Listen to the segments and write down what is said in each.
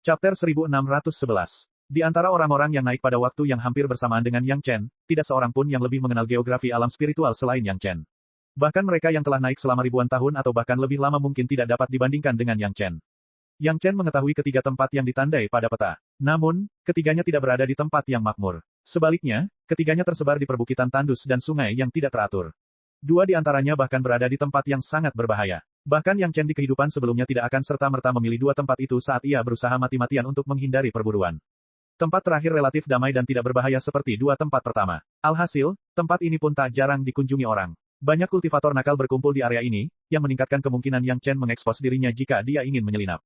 Chapter 1611. Di antara orang-orang yang naik pada waktu yang hampir bersamaan dengan Yang Chen, tidak seorang pun yang lebih mengenal geografi alam spiritual selain Yang Chen. Bahkan mereka yang telah naik selama ribuan tahun atau bahkan lebih lama mungkin tidak dapat dibandingkan dengan Yang Chen. Yang Chen mengetahui ketiga tempat yang ditandai pada peta. Namun, ketiganya tidak berada di tempat yang makmur. Sebaliknya, ketiganya tersebar di perbukitan tandus dan sungai yang tidak teratur. Dua di antaranya bahkan berada di tempat yang sangat berbahaya. Bahkan Yang Chen di kehidupan sebelumnya tidak akan serta-merta memilih dua tempat itu saat ia berusaha mati-matian untuk menghindari perburuan. Tempat terakhir relatif damai dan tidak berbahaya seperti dua tempat pertama. Alhasil, tempat ini pun tak jarang dikunjungi orang. Banyak kultivator nakal berkumpul di area ini, yang meningkatkan kemungkinan Yang Chen mengekspos dirinya jika dia ingin menyelinap.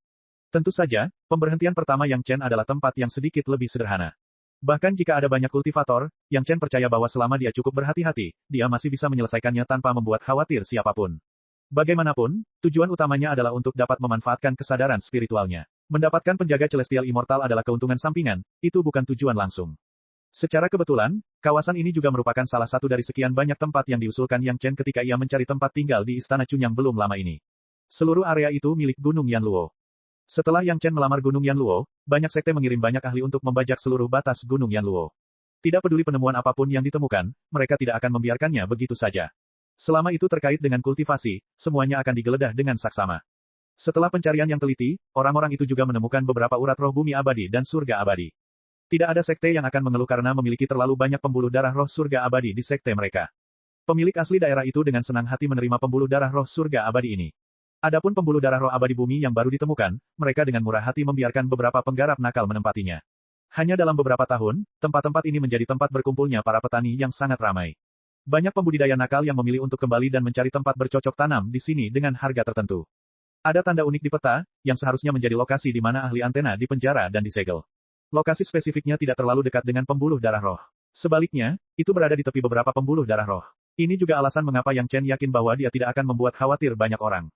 Tentu saja, pemberhentian pertama Yang Chen adalah tempat yang sedikit lebih sederhana. Bahkan jika ada banyak kultivator, Yang Chen percaya bahwa selama dia cukup berhati-hati, dia masih bisa menyelesaikannya tanpa membuat khawatir siapapun. Bagaimanapun, tujuan utamanya adalah untuk dapat memanfaatkan kesadaran spiritualnya. Mendapatkan penjaga celestial immortal adalah keuntungan sampingan, itu bukan tujuan langsung. Secara kebetulan, kawasan ini juga merupakan salah satu dari sekian banyak tempat yang diusulkan Yang Chen ketika ia mencari tempat tinggal di Istana Chunyang belum lama ini. Seluruh area itu milik Gunung Yanluo. Setelah Yang Chen melamar Gunung Yanluo, banyak sekte mengirim banyak ahli untuk membajak seluruh batas Gunung Yanluo. Tidak peduli penemuan apapun yang ditemukan, mereka tidak akan membiarkannya begitu saja. Selama itu terkait dengan kultivasi, semuanya akan digeledah dengan saksama. Setelah pencarian yang teliti, orang-orang itu juga menemukan beberapa urat roh bumi abadi dan surga abadi. Tidak ada sekte yang akan mengeluh karena memiliki terlalu banyak pembuluh darah roh surga abadi di sekte mereka. Pemilik asli daerah itu dengan senang hati menerima pembuluh darah roh surga abadi ini. Adapun pembuluh darah roh abadi bumi yang baru ditemukan, mereka dengan murah hati membiarkan beberapa penggarap nakal menempatinya. Hanya dalam beberapa tahun, tempat-tempat ini menjadi tempat berkumpulnya para petani yang sangat ramai. Banyak pembudidaya nakal yang memilih untuk kembali dan mencari tempat bercocok tanam di sini dengan harga tertentu. Ada tanda unik di peta, yang seharusnya menjadi lokasi di mana ahli antena dipenjara dan disegel. Lokasi spesifiknya tidak terlalu dekat dengan pembuluh darah roh. Sebaliknya, itu berada di tepi beberapa pembuluh darah roh. Ini juga alasan mengapa Yang Chen yakin bahwa dia tidak akan membuat khawatir banyak orang.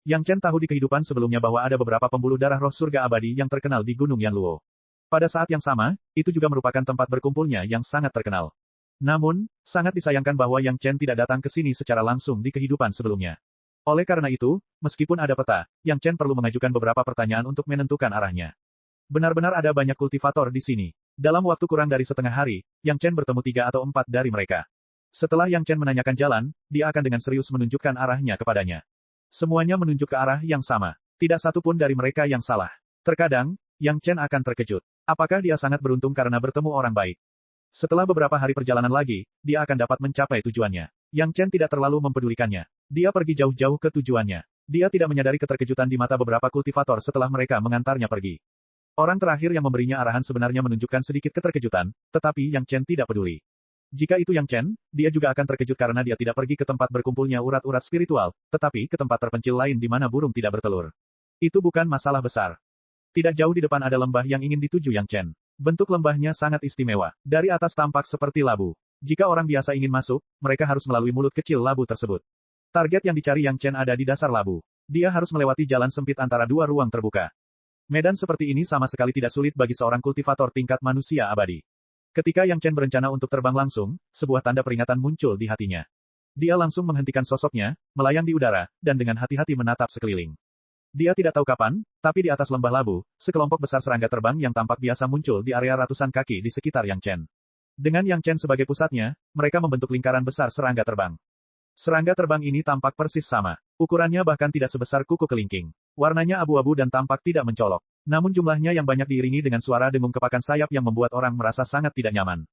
Yang Chen tahu di kehidupan sebelumnya bahwa ada beberapa pembuluh darah roh surga abadi yang terkenal di Gunung Yanluo. Pada saat yang sama, itu juga merupakan tempat berkumpulnya yang sangat terkenal. Namun, sangat disayangkan bahwa Yang Chen tidak datang ke sini secara langsung di kehidupan sebelumnya. Oleh karena itu, meskipun ada peta, Yang Chen perlu mengajukan beberapa pertanyaan untuk menentukan arahnya. Benar-benar ada banyak kultivator di sini. Dalam waktu kurang dari setengah hari, Yang Chen bertemu 3 atau 4 dari mereka. Setelah Yang Chen menanyakan jalan, dia akan dengan serius menunjukkan arahnya kepadanya. Semuanya menunjuk ke arah yang sama. Tidak satu pun dari mereka yang salah. Terkadang, Yang Chen akan terkejut. Apakah dia sangat beruntung karena bertemu orang baik? Setelah beberapa hari perjalanan lagi, dia akan dapat mencapai tujuannya. Yang Chen tidak terlalu mempedulikannya. Dia pergi jauh-jauh ke tujuannya. Dia tidak menyadari keterkejutan di mata beberapa kultivator setelah mereka mengantarnya pergi. Orang terakhir yang memberinya arahan sebenarnya menunjukkan sedikit keterkejutan, tetapi Yang Chen tidak peduli. Jika itu Yang Chen, dia juga akan terkejut karena dia tidak pergi ke tempat berkumpulnya urat-urat spiritual, tetapi ke tempat terpencil lain di mana burung tidak bertelur. Itu bukan masalah besar. Tidak jauh di depan ada lembah yang ingin dituju Yang Chen. Bentuk lembahnya sangat istimewa. Dari atas tampak seperti labu. Jika orang biasa ingin masuk, mereka harus melalui mulut kecil labu tersebut. Target yang dicari Yang Chen ada di dasar labu. Dia harus melewati jalan sempit antara dua ruang terbuka. Medan seperti ini sama sekali tidak sulit bagi seorang kultivator tingkat manusia abadi. Ketika Yang Chen berencana untuk terbang langsung, sebuah tanda peringatan muncul di hatinya. Dia langsung menghentikan sosoknya, melayang di udara, dan dengan hati-hati menatap sekeliling. Dia tidak tahu kapan, tapi di atas lembah labu, sekelompok besar serangga terbang yang tampak biasa muncul di area ratusan kaki di sekitar Yang Chen. Dengan Yang Chen sebagai pusatnya, mereka membentuk lingkaran besar serangga terbang. Serangga terbang ini tampak persis sama. Ukurannya bahkan tidak sebesar kuku kelingking. Warnanya abu-abu dan tampak tidak mencolok. Namun jumlahnya yang banyak diiringi dengan suara dengung kepakan sayap yang membuat orang merasa sangat tidak nyaman.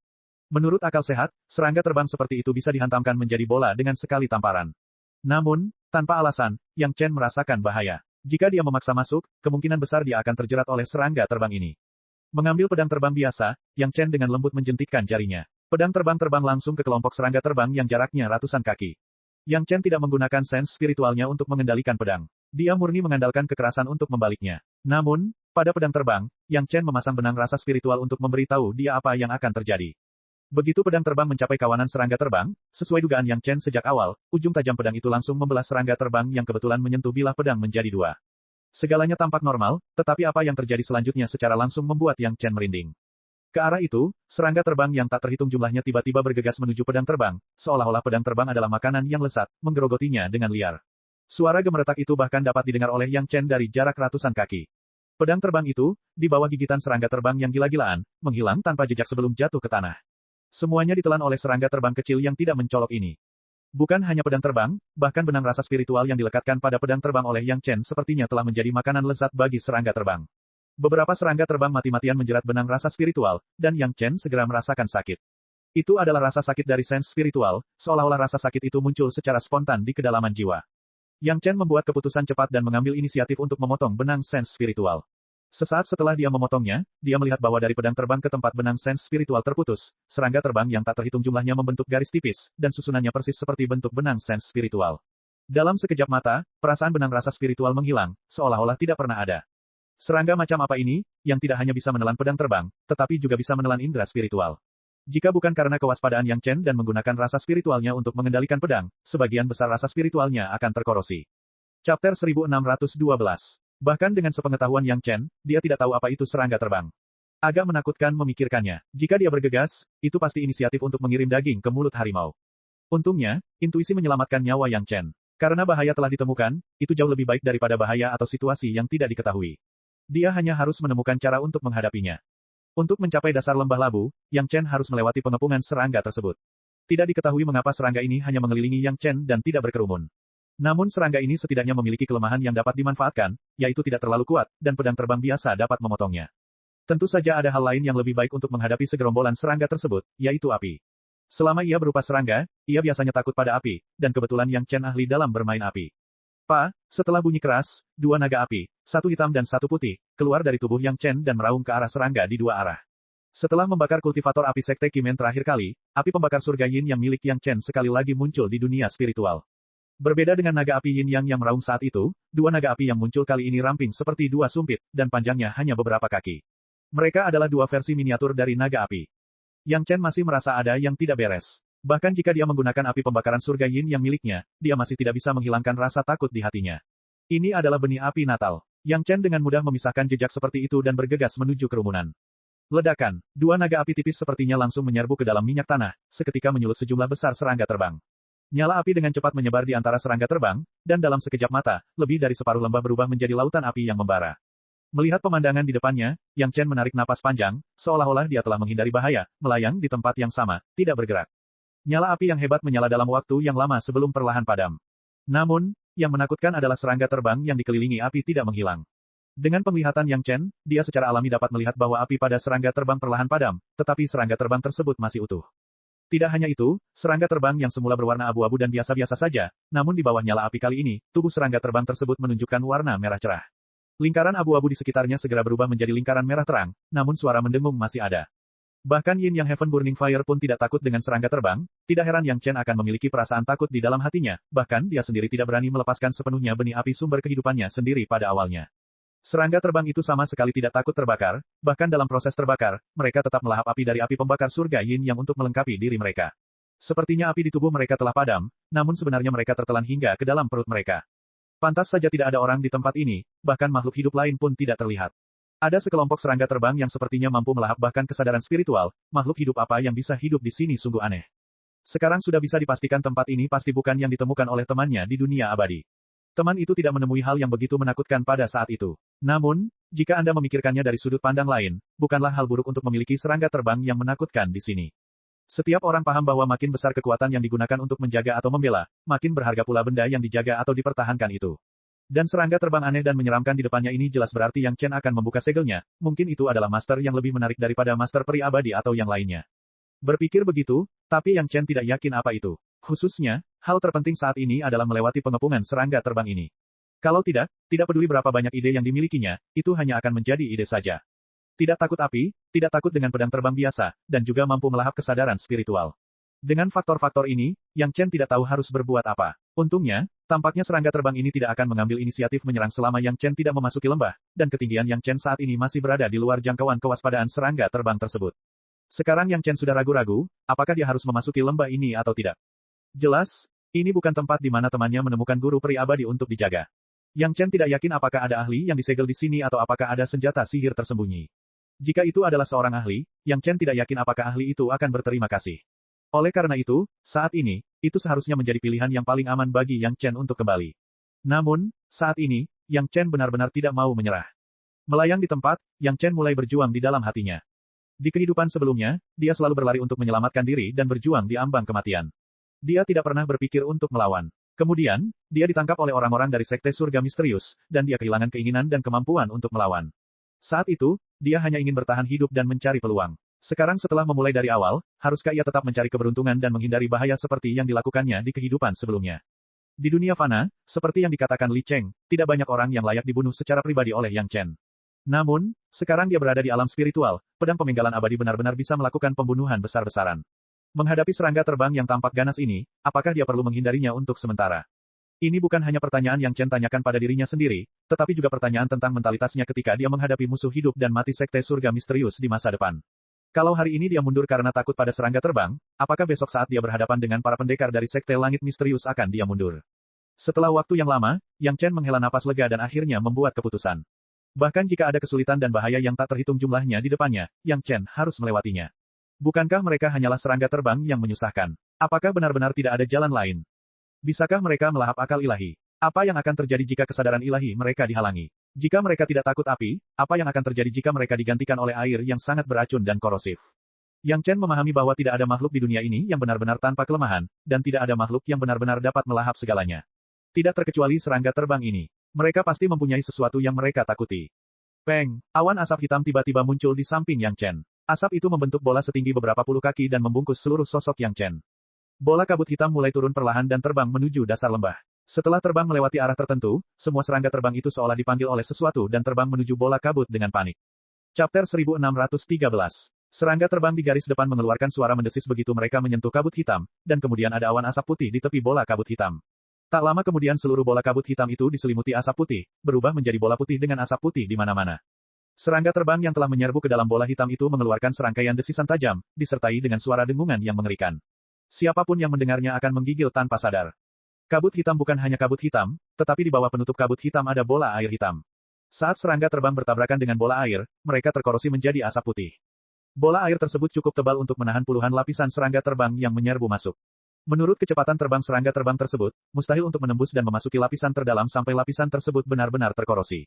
Menurut akal sehat, serangga terbang seperti itu bisa dihantamkan menjadi bola dengan sekali tamparan. Namun, tanpa alasan, Yang Chen merasakan bahaya. Jika dia memaksa masuk, kemungkinan besar dia akan terjerat oleh serangga terbang ini. Mengambil pedang terbang biasa, Yang Chen dengan lembut menjentikkan jarinya. Pedang terbang langsung ke kelompok serangga terbang yang jaraknya ratusan kaki. Yang Chen tidak menggunakan sense spiritualnya untuk mengendalikan pedang. Dia murni mengandalkan kekerasan untuk membaliknya. Namun, pada pedang terbang, Yang Chen memasang benang rasa spiritual untuk memberitahu dia apa yang akan terjadi. Begitu pedang terbang mencapai kawanan serangga terbang, sesuai dugaan Yang Chen sejak awal, ujung tajam pedang itu langsung membelah serangga terbang yang kebetulan menyentuh bilah pedang menjadi 2. Segalanya tampak normal, tetapi apa yang terjadi selanjutnya secara langsung membuat Yang Chen merinding. Ke arah itu, serangga terbang yang tak terhitung jumlahnya tiba-tiba bergegas menuju pedang terbang, seolah-olah pedang terbang adalah makanan yang lezat, menggerogotinya dengan liar. Suara gemeretak itu bahkan dapat didengar oleh Yang Chen dari jarak ratusan kaki. Pedang terbang itu, di bawah gigitan serangga terbang yang gila-gilaan, menghilang tanpa jejak sebelum jatuh ke tanah. Semuanya ditelan oleh serangga terbang kecil yang tidak mencolok ini. Bukan hanya pedang terbang, bahkan benang rasa spiritual yang dilekatkan pada pedang terbang oleh Yang Chen sepertinya telah menjadi makanan lezat bagi serangga terbang. Beberapa serangga terbang mati-matian menjerat benang rasa spiritual, dan Yang Chen segera merasakan sakit. Itu adalah rasa sakit dari sens spiritual, seolah-olah rasa sakit itu muncul secara spontan di kedalaman jiwa. Yang Chen membuat keputusan cepat dan mengambil inisiatif untuk memotong benang sens spiritual. Sesaat setelah dia memotongnya, dia melihat bahwa dari pedang terbang ke tempat benang sens spiritual terputus, serangga terbang yang tak terhitung jumlahnya membentuk garis tipis, dan susunannya persis seperti bentuk benang sens spiritual. Dalam sekejap mata, perasaan benang rasa spiritual menghilang, seolah-olah tidak pernah ada. Serangga macam apa ini, yang tidak hanya bisa menelan pedang terbang, tetapi juga bisa menelan indera spiritual. Jika bukan karena kewaspadaan Yang Chen dan menggunakan rasa spiritualnya untuk mengendalikan pedang, sebagian besar rasa spiritualnya akan terkorosi. Chapter 1612. Bahkan dengan sepengetahuan Yang Chen, dia tidak tahu apa itu serangga terbang. Agak menakutkan memikirkannya. Jika dia bergegas, itu pasti inisiatif untuk mengirim daging ke mulut harimau. Untungnya, intuisi menyelamatkan nyawa Yang Chen. Karena bahaya telah ditemukan, itu jauh lebih baik daripada bahaya atau situasi yang tidak diketahui. Dia hanya harus menemukan cara untuk menghadapinya. Untuk mencapai dasar lembah labu, Yang Chen harus melewati pengepungan serangga tersebut. Tidak diketahui mengapa serangga ini hanya mengelilingi Yang Chen dan tidak berkerumun. Namun serangga ini setidaknya memiliki kelemahan yang dapat dimanfaatkan, yaitu tidak terlalu kuat, dan pedang terbang biasa dapat memotongnya. Tentu saja ada hal lain yang lebih baik untuk menghadapi segerombolan serangga tersebut, yaitu api. Selama ia berupa serangga, ia biasanya takut pada api, dan kebetulan Yang Chen ahli dalam bermain api. Setelah bunyi keras, dua naga api, satu hitam dan satu putih, keluar dari tubuh Yang Chen dan meraung ke arah serangga di dua arah. Setelah membakar kultivator api sekte Kimen terakhir kali, api pembakar surga Yin yang milik Yang Chen sekali lagi muncul di dunia spiritual. Berbeda dengan naga api Yin yang meraung saat itu, dua naga api yang muncul kali ini ramping seperti dua sumpit, dan panjangnya hanya beberapa kaki. Mereka adalah dua versi miniatur dari naga api. Yang Chen masih merasa ada yang tidak beres. Bahkan jika dia menggunakan api pembakaran surga Yin yang miliknya, dia masih tidak bisa menghilangkan rasa takut di hatinya. Ini adalah benih api Natal. Yang Chen dengan mudah memisahkan jejak seperti itu dan bergegas menuju kerumunan. Ledakan. Dua naga api tipis sepertinya langsung menyerbu ke dalam minyak tanah, seketika menyulut sejumlah besar serangga terbang. Nyala api dengan cepat menyebar di antara serangga terbang, dan dalam sekejap mata, lebih dari separuh lembah berubah menjadi lautan api yang membara. Melihat pemandangan di depannya, Yang Chen menarik napas panjang, seolah-olah dia telah menghindari bahaya, melayang di tempat yang sama, tidak bergerak. Nyala api yang hebat menyala dalam waktu yang lama sebelum perlahan padam. Namun, yang menakutkan adalah serangga terbang yang dikelilingi api tidak menghilang. Dengan penglihatan Yang Chen, dia secara alami dapat melihat bahwa api pada serangga terbang perlahan padam, tetapi serangga terbang tersebut masih utuh. Tidak hanya itu, serangga terbang yang semula berwarna abu-abu dan biasa-biasa saja, namun di bawah nyala api kali ini, tubuh serangga terbang tersebut menunjukkan warna merah cerah. Lingkaran abu-abu di sekitarnya segera berubah menjadi lingkaran merah terang, namun suara mendengung masih ada. Bahkan Yin yang Heaven Burning Fire pun tidak takut dengan serangga terbang, tidak heran Yang Chen akan memiliki perasaan takut di dalam hatinya, bahkan dia sendiri tidak berani melepaskan sepenuhnya benih api sumber kehidupannya sendiri pada awalnya. Serangga terbang itu sama sekali tidak takut terbakar, bahkan dalam proses terbakar, mereka tetap melahap api dari api pembakar surga Yin yang untuk melengkapi diri mereka. Sepertinya api di tubuh mereka telah padam, namun sebenarnya mereka tertelan hingga ke dalam perut mereka. Pantas saja tidak ada orang di tempat ini, bahkan makhluk hidup lain pun tidak terlihat. Ada sekelompok serangga terbang yang sepertinya mampu melahap bahkan kesadaran spiritual, makhluk hidup apa yang bisa hidup di sini sungguh aneh. Sekarang sudah bisa dipastikan tempat ini pasti bukan yang ditemukan oleh temannya di dunia abadi. Teman itu tidak menemui hal yang begitu menakutkan pada saat itu. Namun, jika Anda memikirkannya dari sudut pandang lain, bukanlah hal buruk untuk memiliki serangga terbang yang menakutkan di sini. Setiap orang paham bahwa makin besar kekuatan yang digunakan untuk menjaga atau membela, makin berharga pula benda yang dijaga atau dipertahankan itu. Dan serangga terbang aneh dan menyeramkan di depannya ini jelas berarti Yang Chen akan membuka segelnya, mungkin itu adalah master yang lebih menarik daripada master peri abadi atau yang lainnya. Berpikir begitu, tapi Yang Chen tidak yakin apa itu. Khususnya, hal terpenting saat ini adalah melewati pengepungan serangga terbang ini. Kalau tidak peduli berapa banyak ide yang dimilikinya, itu hanya akan menjadi ide saja. Tidak takut api, tidak takut dengan pedang terbang biasa, dan juga mampu melahap kesadaran spiritual. Dengan faktor-faktor ini, Yang Chen tidak tahu harus berbuat apa. Untungnya, tampaknya serangga terbang ini tidak akan mengambil inisiatif menyerang selama Yang Chen tidak memasuki lembah, dan ketinggian Yang Chen saat ini masih berada di luar jangkauan kewaspadaan serangga terbang tersebut. Sekarang Yang Chen sudah ragu-ragu, apakah dia harus memasuki lembah ini atau tidak. Jelas, ini bukan tempat di mana temannya menemukan guru peri abadi untuk dijaga. Yang Chen tidak yakin apakah ada ahli yang disegel di sini atau apakah ada senjata sihir tersembunyi. Jika itu adalah seorang ahli, Yang Chen tidak yakin apakah ahli itu akan berterima kasih. Oleh karena itu, saat ini, itu seharusnya menjadi pilihan yang paling aman bagi Yang Chen untuk kembali. Namun, saat ini, Yang Chen benar-benar tidak mau menyerah. Melayang di tempat, Yang Chen mulai berjuang di dalam hatinya. Di kehidupan sebelumnya, dia selalu berlari untuk menyelamatkan diri dan berjuang di ambang kematian. Dia tidak pernah berpikir untuk melawan. Kemudian, dia ditangkap oleh orang-orang dari Sekte Surga Misterius, dan dia kehilangan keinginan dan kemampuan untuk melawan. Saat itu, dia hanya ingin bertahan hidup dan mencari peluang. Sekarang setelah memulai dari awal, haruskah ia tetap mencari keberuntungan dan menghindari bahaya seperti yang dilakukannya di kehidupan sebelumnya? Di dunia fana, seperti yang dikatakan Li Cheng, tidak banyak orang yang layak dibunuh secara pribadi oleh Yang Chen. Namun, sekarang dia berada di alam spiritual, pedang pemenggalan abadi benar-benar bisa melakukan pembunuhan besar-besaran. Menghadapi serangga terbang yang tampak ganas ini, apakah dia perlu menghindarinya untuk sementara? Ini bukan hanya pertanyaan yang Chen tanyakan pada dirinya sendiri, tetapi juga pertanyaan tentang mentalitasnya ketika dia menghadapi musuh hidup dan mati Sekte Surga Misterius di masa depan. Kalau hari ini dia mundur karena takut pada serangga terbang, apakah besok saat dia berhadapan dengan para pendekar dari Sekte Langit Misterius akan dia mundur? Setelah waktu yang lama, Yang Chen menghela napas lega dan akhirnya membuat keputusan. Bahkan jika ada kesulitan dan bahaya yang tak terhitung jumlahnya di depannya, Yang Chen harus melewatinya. Bukankah mereka hanyalah serangga terbang yang menyusahkan? Apakah benar-benar tidak ada jalan lain? Bisakah mereka melahap akal ilahi? Apa yang akan terjadi jika kesadaran ilahi mereka dihalangi? Jika mereka tidak takut api, apa yang akan terjadi jika mereka digantikan oleh air yang sangat beracun dan korosif? Yang Chen memahami bahwa tidak ada makhluk di dunia ini yang benar-benar tanpa kelemahan, dan tidak ada makhluk yang benar-benar dapat melahap segalanya. Tidak terkecuali serangga terbang ini. Mereka pasti mempunyai sesuatu yang mereka takuti. Peng, awan asap hitam tiba-tiba muncul di samping Yang Chen. Asap itu membentuk bola setinggi beberapa puluh kaki dan membungkus seluruh sosok Yang Chen. Bola kabut hitam mulai turun perlahan dan terbang menuju dasar lembah. Setelah terbang melewati arah tertentu, semua serangga terbang itu seolah dipanggil oleh sesuatu dan terbang menuju bola kabut dengan panik. Chapter 1613. Serangga terbang di garis depan mengeluarkan suara mendesis begitu mereka menyentuh kabut hitam, dan kemudian ada awan asap putih di tepi bola kabut hitam. Tak lama kemudian seluruh bola kabut hitam itu diselimuti asap putih, berubah menjadi bola putih dengan asap putih di mana-mana. Serangga terbang yang telah menyerbu ke dalam bola hitam itu mengeluarkan serangkaian desisan tajam, disertai dengan suara dengungan yang mengerikan. Siapapun yang mendengarnya akan menggigil tanpa sadar. Kabut hitam bukan hanya kabut hitam, tetapi di bawah penutup kabut hitam ada bola air hitam. Saat serangga terbang bertabrakan dengan bola air, mereka terkorosi menjadi asap putih. Bola air tersebut cukup tebal untuk menahan puluhan lapisan serangga terbang yang menyerbu masuk. Menurut kecepatan terbang serangga terbang tersebut, mustahil untuk menembus dan memasuki lapisan terdalam sampai lapisan tersebut benar-benar terkorosi.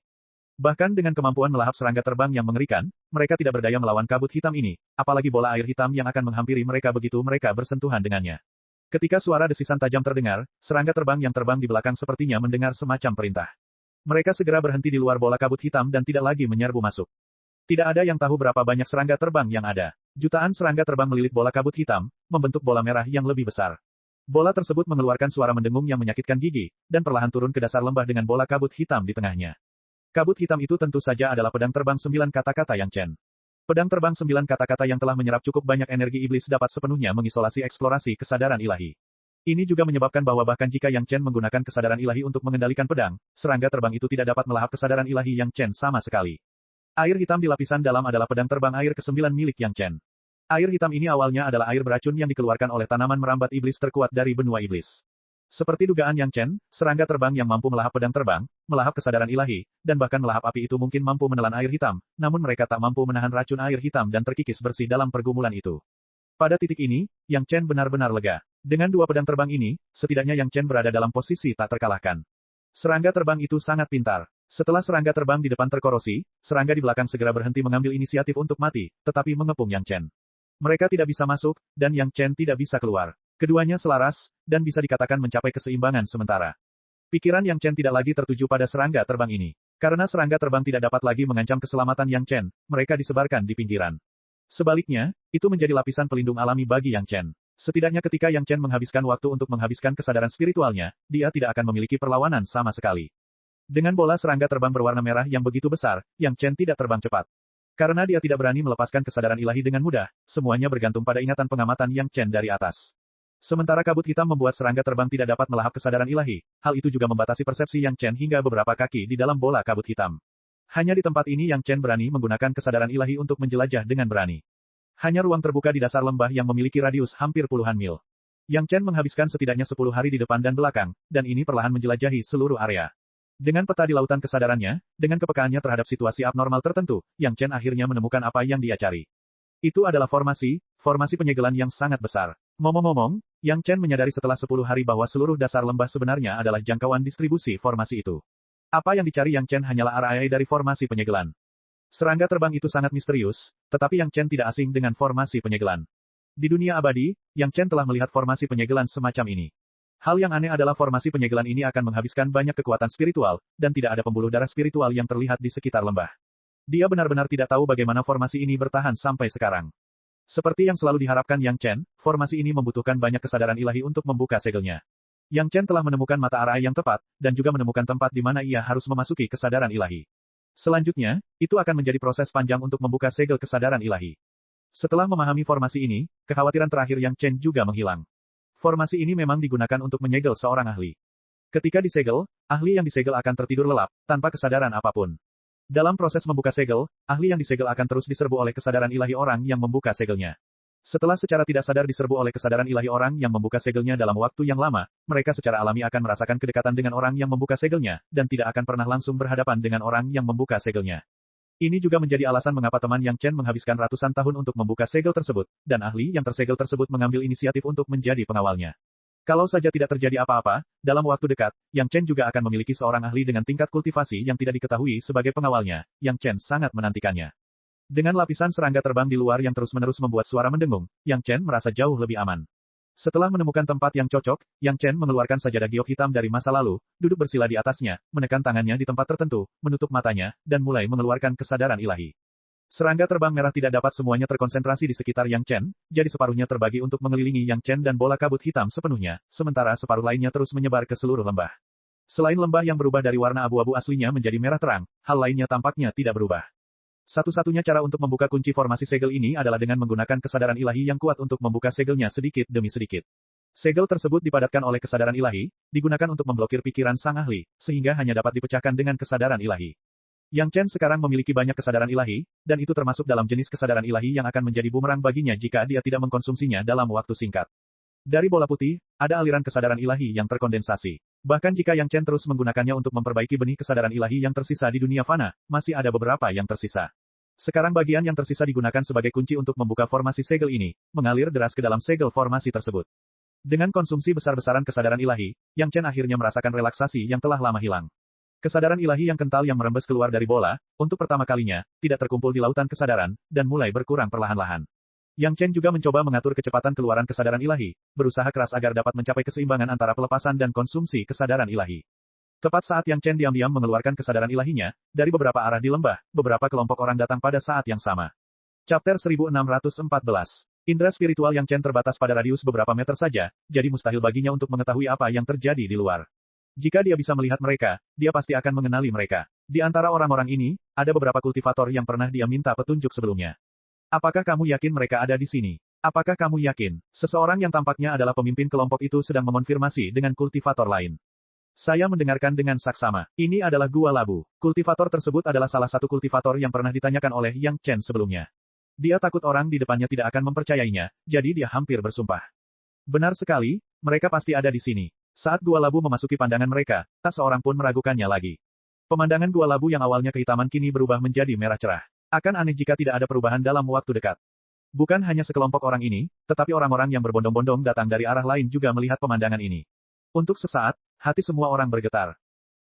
Bahkan dengan kemampuan melahap serangga terbang yang mengerikan, mereka tidak berdaya melawan kabut hitam ini, apalagi bola air hitam yang akan menghampiri mereka begitu mereka bersentuhan dengannya. Ketika suara desisan tajam terdengar, serangga terbang yang terbang di belakang sepertinya mendengar semacam perintah. Mereka segera berhenti di luar bola kabut hitam dan tidak lagi menyerbu masuk. Tidak ada yang tahu berapa banyak serangga terbang yang ada. Jutaan serangga terbang melilit bola kabut hitam, membentuk bola merah yang lebih besar. Bola tersebut mengeluarkan suara mendengung yang menyakitkan gigi, dan perlahan turun ke dasar lembah dengan bola kabut hitam di tengahnya. Kabut hitam itu tentu saja adalah pedang terbang 9 kata-kata Yang Chen. Pedang terbang 9 kata-kata yang telah menyerap cukup banyak energi iblis dapat sepenuhnya mengisolasi eksplorasi kesadaran ilahi. Ini juga menyebabkan bahwa bahkan jika Yang Chen menggunakan kesadaran ilahi untuk mengendalikan pedang, serangga terbang itu tidak dapat melahap kesadaran ilahi Yang Chen sama sekali. Air hitam di lapisan dalam adalah pedang terbang air ke-9 milik Yang Chen. Air hitam ini awalnya adalah air beracun yang dikeluarkan oleh tanaman merambat iblis terkuat dari benua iblis. Seperti dugaan Yang Chen, serangga terbang yang mampu melahap pedang terbang, melahap kesadaran ilahi, dan bahkan melahap api itu mungkin mampu menelan air hitam, namun mereka tak mampu menahan racun air hitam dan terkikis bersih dalam pergumulan itu. Pada titik ini, Yang Chen benar-benar lega. Dengan dua pedang terbang ini, setidaknya Yang Chen berada dalam posisi tak terkalahkan. Serangga terbang itu sangat pintar. Setelah serangga terbang di depan terkorosi, serangga di belakang segera berhenti mengambil inisiatif untuk mati, tetapi mengepung Yang Chen. Mereka tidak bisa masuk, dan Yang Chen tidak bisa keluar. Keduanya selaras, dan bisa dikatakan mencapai keseimbangan sementara. Pikiran Yang Chen tidak lagi tertuju pada serangga terbang ini. Karena serangga terbang tidak dapat lagi mengancam keselamatan Yang Chen, mereka disebarkan di pinggiran. Sebaliknya, itu menjadi lapisan pelindung alami bagi Yang Chen. Setidaknya ketika Yang Chen menghabiskan waktu untuk menghabiskan kesadaran spiritualnya, dia tidak akan memiliki perlawanan sama sekali. Dengan bola serangga terbang berwarna merah yang begitu besar, Yang Chen tidak terbang cepat. Karena dia tidak berani melepaskan kesadaran ilahi dengan mudah, semuanya bergantung pada ingatan pengamatan Yang Chen dari atas. Sementara kabut hitam membuat serangga terbang tidak dapat melahap kesadaran ilahi, hal itu juga membatasi persepsi Yang Chen hingga beberapa kaki di dalam bola kabut hitam. Hanya di tempat ini Yang Chen berani menggunakan kesadaran ilahi untuk menjelajah dengan berani. Hanya ruang terbuka di dasar lembah yang memiliki radius hampir puluhan mil. Yang Chen menghabiskan setidaknya 10 hari di depan dan belakang, dan ini perlahan menjelajahi seluruh area. Dengan peta di lautan kesadarannya, dengan kepekaannya terhadap situasi abnormal tertentu, Yang Chen akhirnya menemukan apa yang dia cari. Itu adalah formasi penyegelan yang sangat besar. Ngomong-ngomong, Yang Chen menyadari setelah 10 hari bahwa seluruh dasar lembah sebenarnya adalah jangkauan distribusi formasi itu. Apa yang dicari Yang Chen hanyalah area dari formasi penyegelan. Serangga terbang itu sangat misterius, tetapi Yang Chen tidak asing dengan formasi penyegelan. Di dunia abadi, Yang Chen telah melihat formasi penyegelan semacam ini. Hal yang aneh adalah formasi penyegelan ini akan menghabiskan banyak kekuatan spiritual, dan tidak ada pembuluh darah spiritual yang terlihat di sekitar lembah. Dia benar-benar tidak tahu bagaimana formasi ini bertahan sampai sekarang. Seperti yang selalu diharapkan Yang Chen, formasi ini membutuhkan banyak kesadaran ilahi untuk membuka segelnya. Yang Chen telah menemukan mata arah yang tepat, dan juga menemukan tempat di mana ia harus memasuki kesadaran ilahi. Selanjutnya, itu akan menjadi proses panjang untuk membuka segel kesadaran ilahi. Setelah memahami formasi ini, kekhawatiran terakhir Yang Chen juga menghilang. Formasi ini memang digunakan untuk menyegel seorang ahli. Ketika disegel, ahli yang disegel akan tertidur lelap, tanpa kesadaran apapun. Dalam proses membuka segel, ahli yang disegel akan terus diserbu oleh kesadaran ilahi orang yang membuka segelnya. Setelah secara tidak sadar diserbu oleh kesadaran ilahi orang yang membuka segelnya dalam waktu yang lama, mereka secara alami akan merasakan kedekatan dengan orang yang membuka segelnya, dan tidak akan pernah langsung berhadapan dengan orang yang membuka segelnya. Ini juga menjadi alasan mengapa teman Yang Chen menghabiskan ratusan tahun untuk membuka segel tersebut, dan ahli yang tersegel tersebut mengambil inisiatif untuk menjadi pengawalnya. Kalau saja tidak terjadi apa-apa, dalam waktu dekat, Yang Chen juga akan memiliki seorang ahli dengan tingkat kultivasi yang tidak diketahui sebagai pengawalnya. Yang Chen sangat menantikannya. Dengan lapisan serangga terbang di luar yang terus-menerus membuat suara mendengung, Yang Chen merasa jauh lebih aman. Setelah menemukan tempat yang cocok, Yang Chen mengeluarkan sajadah giok hitam dari masa lalu, duduk bersila di atasnya, menekan tangannya di tempat tertentu, menutup matanya, dan mulai mengeluarkan kesadaran ilahi. Serangga terbang merah tidak dapat semuanya terkonsentrasi di sekitar Yang Chen, jadi separuhnya terbagi untuk mengelilingi Yang Chen dan bola kabut hitam sepenuhnya, sementara separuh lainnya terus menyebar ke seluruh lembah. Selain lembah yang berubah dari warna abu-abu aslinya menjadi merah terang, hal lainnya tampaknya tidak berubah. Satu-satunya cara untuk membuka kunci formasi segel ini adalah dengan menggunakan kesadaran ilahi yang kuat untuk membuka segelnya sedikit demi sedikit. Segel tersebut dipadatkan oleh kesadaran ilahi, digunakan untuk memblokir pikiran sang ahli, sehingga hanya dapat dipecahkan dengan kesadaran ilahi. Yang Chen sekarang memiliki banyak kesadaran ilahi, dan itu termasuk dalam jenis kesadaran ilahi yang akan menjadi bumerang baginya jika dia tidak mengkonsumsinya dalam waktu singkat. Dari bola putih, ada aliran kesadaran ilahi yang terkondensasi. Bahkan jika Yang Chen terus menggunakannya untuk memperbaiki benih kesadaran ilahi yang tersisa di dunia fana, masih ada beberapa yang tersisa. Sekarang bagian yang tersisa digunakan sebagai kunci untuk membuka formasi segel ini, mengalir deras ke dalam segel formasi tersebut. Dengan konsumsi besar-besaran kesadaran ilahi, Yang Chen akhirnya merasakan relaksasi yang telah lama hilang. Kesadaran ilahi yang kental yang merembes keluar dari bola, untuk pertama kalinya, tidak terkumpul di lautan kesadaran, dan mulai berkurang perlahan-lahan. Yang Chen juga mencoba mengatur kecepatan keluaran kesadaran ilahi, berusaha keras agar dapat mencapai keseimbangan antara pelepasan dan konsumsi kesadaran ilahi. Tepat saat Yang Chen diam-diam mengeluarkan kesadaran ilahinya, dari beberapa arah di lembah, beberapa kelompok orang datang pada saat yang sama. Chapter 1614. Indra spiritual Yang Chen terbatas pada radius beberapa meter saja, jadi mustahil baginya untuk mengetahui apa yang terjadi di luar. Jika dia bisa melihat mereka, dia pasti akan mengenali mereka. Di antara orang-orang ini, ada beberapa kultivator yang pernah dia minta petunjuk sebelumnya. Apakah kamu yakin mereka ada di sini? Apakah kamu yakin? Seseorang yang tampaknya adalah pemimpin kelompok itu sedang mengonfirmasi dengan kultivator lain. Saya mendengarkan dengan saksama. Ini adalah gua labu. Kultivator tersebut adalah salah satu kultivator yang pernah ditanyakan oleh Yang Chen sebelumnya. Dia takut orang di depannya tidak akan mempercayainya, jadi dia hampir bersumpah. Benar sekali, mereka pasti ada di sini. Saat gua labu memasuki pandangan mereka, tak seorang pun meragukannya lagi. Pemandangan gua labu yang awalnya kehitaman kini berubah menjadi merah cerah. Akan aneh jika tidak ada perubahan dalam waktu dekat. Bukan hanya sekelompok orang ini, tetapi orang-orang yang berbondong-bondong datang dari arah lain juga melihat pemandangan ini. Untuk sesaat, hati semua orang bergetar.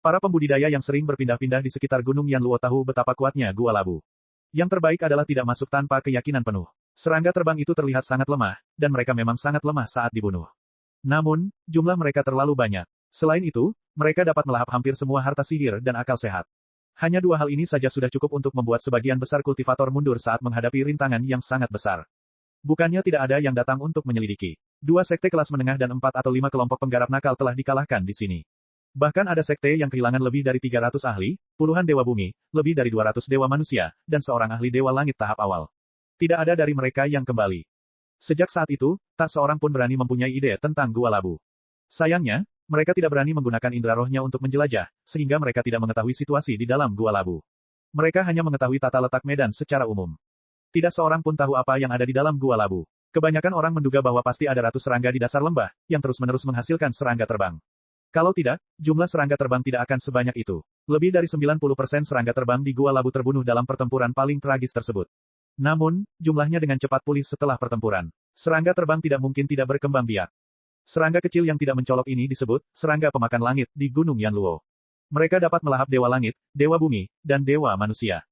Para pembudidaya yang sering berpindah-pindah di sekitar Gunung Yanluo tahu betapa kuatnya gua labu. Yang terbaik adalah tidak masuk tanpa keyakinan penuh. Serangga terbang itu terlihat sangat lemah, dan mereka memang sangat lemah saat dibunuh. Namun, jumlah mereka terlalu banyak. Selain itu, mereka dapat melahap hampir semua harta sihir dan akal sehat. Hanya dua hal ini saja sudah cukup untuk membuat sebagian besar kultivator mundur saat menghadapi rintangan yang sangat besar. Bukannya tidak ada yang datang untuk menyelidiki. 2 sekte kelas menengah dan 4 atau 5 kelompok penggarap nakal telah dikalahkan di sini. Bahkan ada sekte yang kehilangan lebih dari 300 ahli, puluhan dewa bumi, lebih dari 200 dewa manusia, dan seorang ahli dewa langit tahap awal. Tidak ada dari mereka yang kembali. Sejak saat itu, tak seorang pun berani mempunyai ide tentang gua labu. Sayangnya, mereka tidak berani menggunakan indera rohnya untuk menjelajah, sehingga mereka tidak mengetahui situasi di dalam gua labu. Mereka hanya mengetahui tata letak medan secara umum. Tidak seorang pun tahu apa yang ada di dalam gua labu. Kebanyakan orang menduga bahwa pasti ada ratus serangga di dasar lembah, yang terus-menerus menghasilkan serangga terbang. Kalau tidak, jumlah serangga terbang tidak akan sebanyak itu. Lebih dari 90% serangga terbang di gua labu terbunuh dalam pertempuran paling tragis tersebut. Namun, jumlahnya dengan cepat pulih setelah pertempuran. Serangga terbang tidak mungkin tidak berkembang biak. Serangga kecil yang tidak mencolok ini disebut serangga pemakan langit di Gunung Yanluo. Mereka dapat melahap dewa langit, dewa bumi, dan dewa manusia.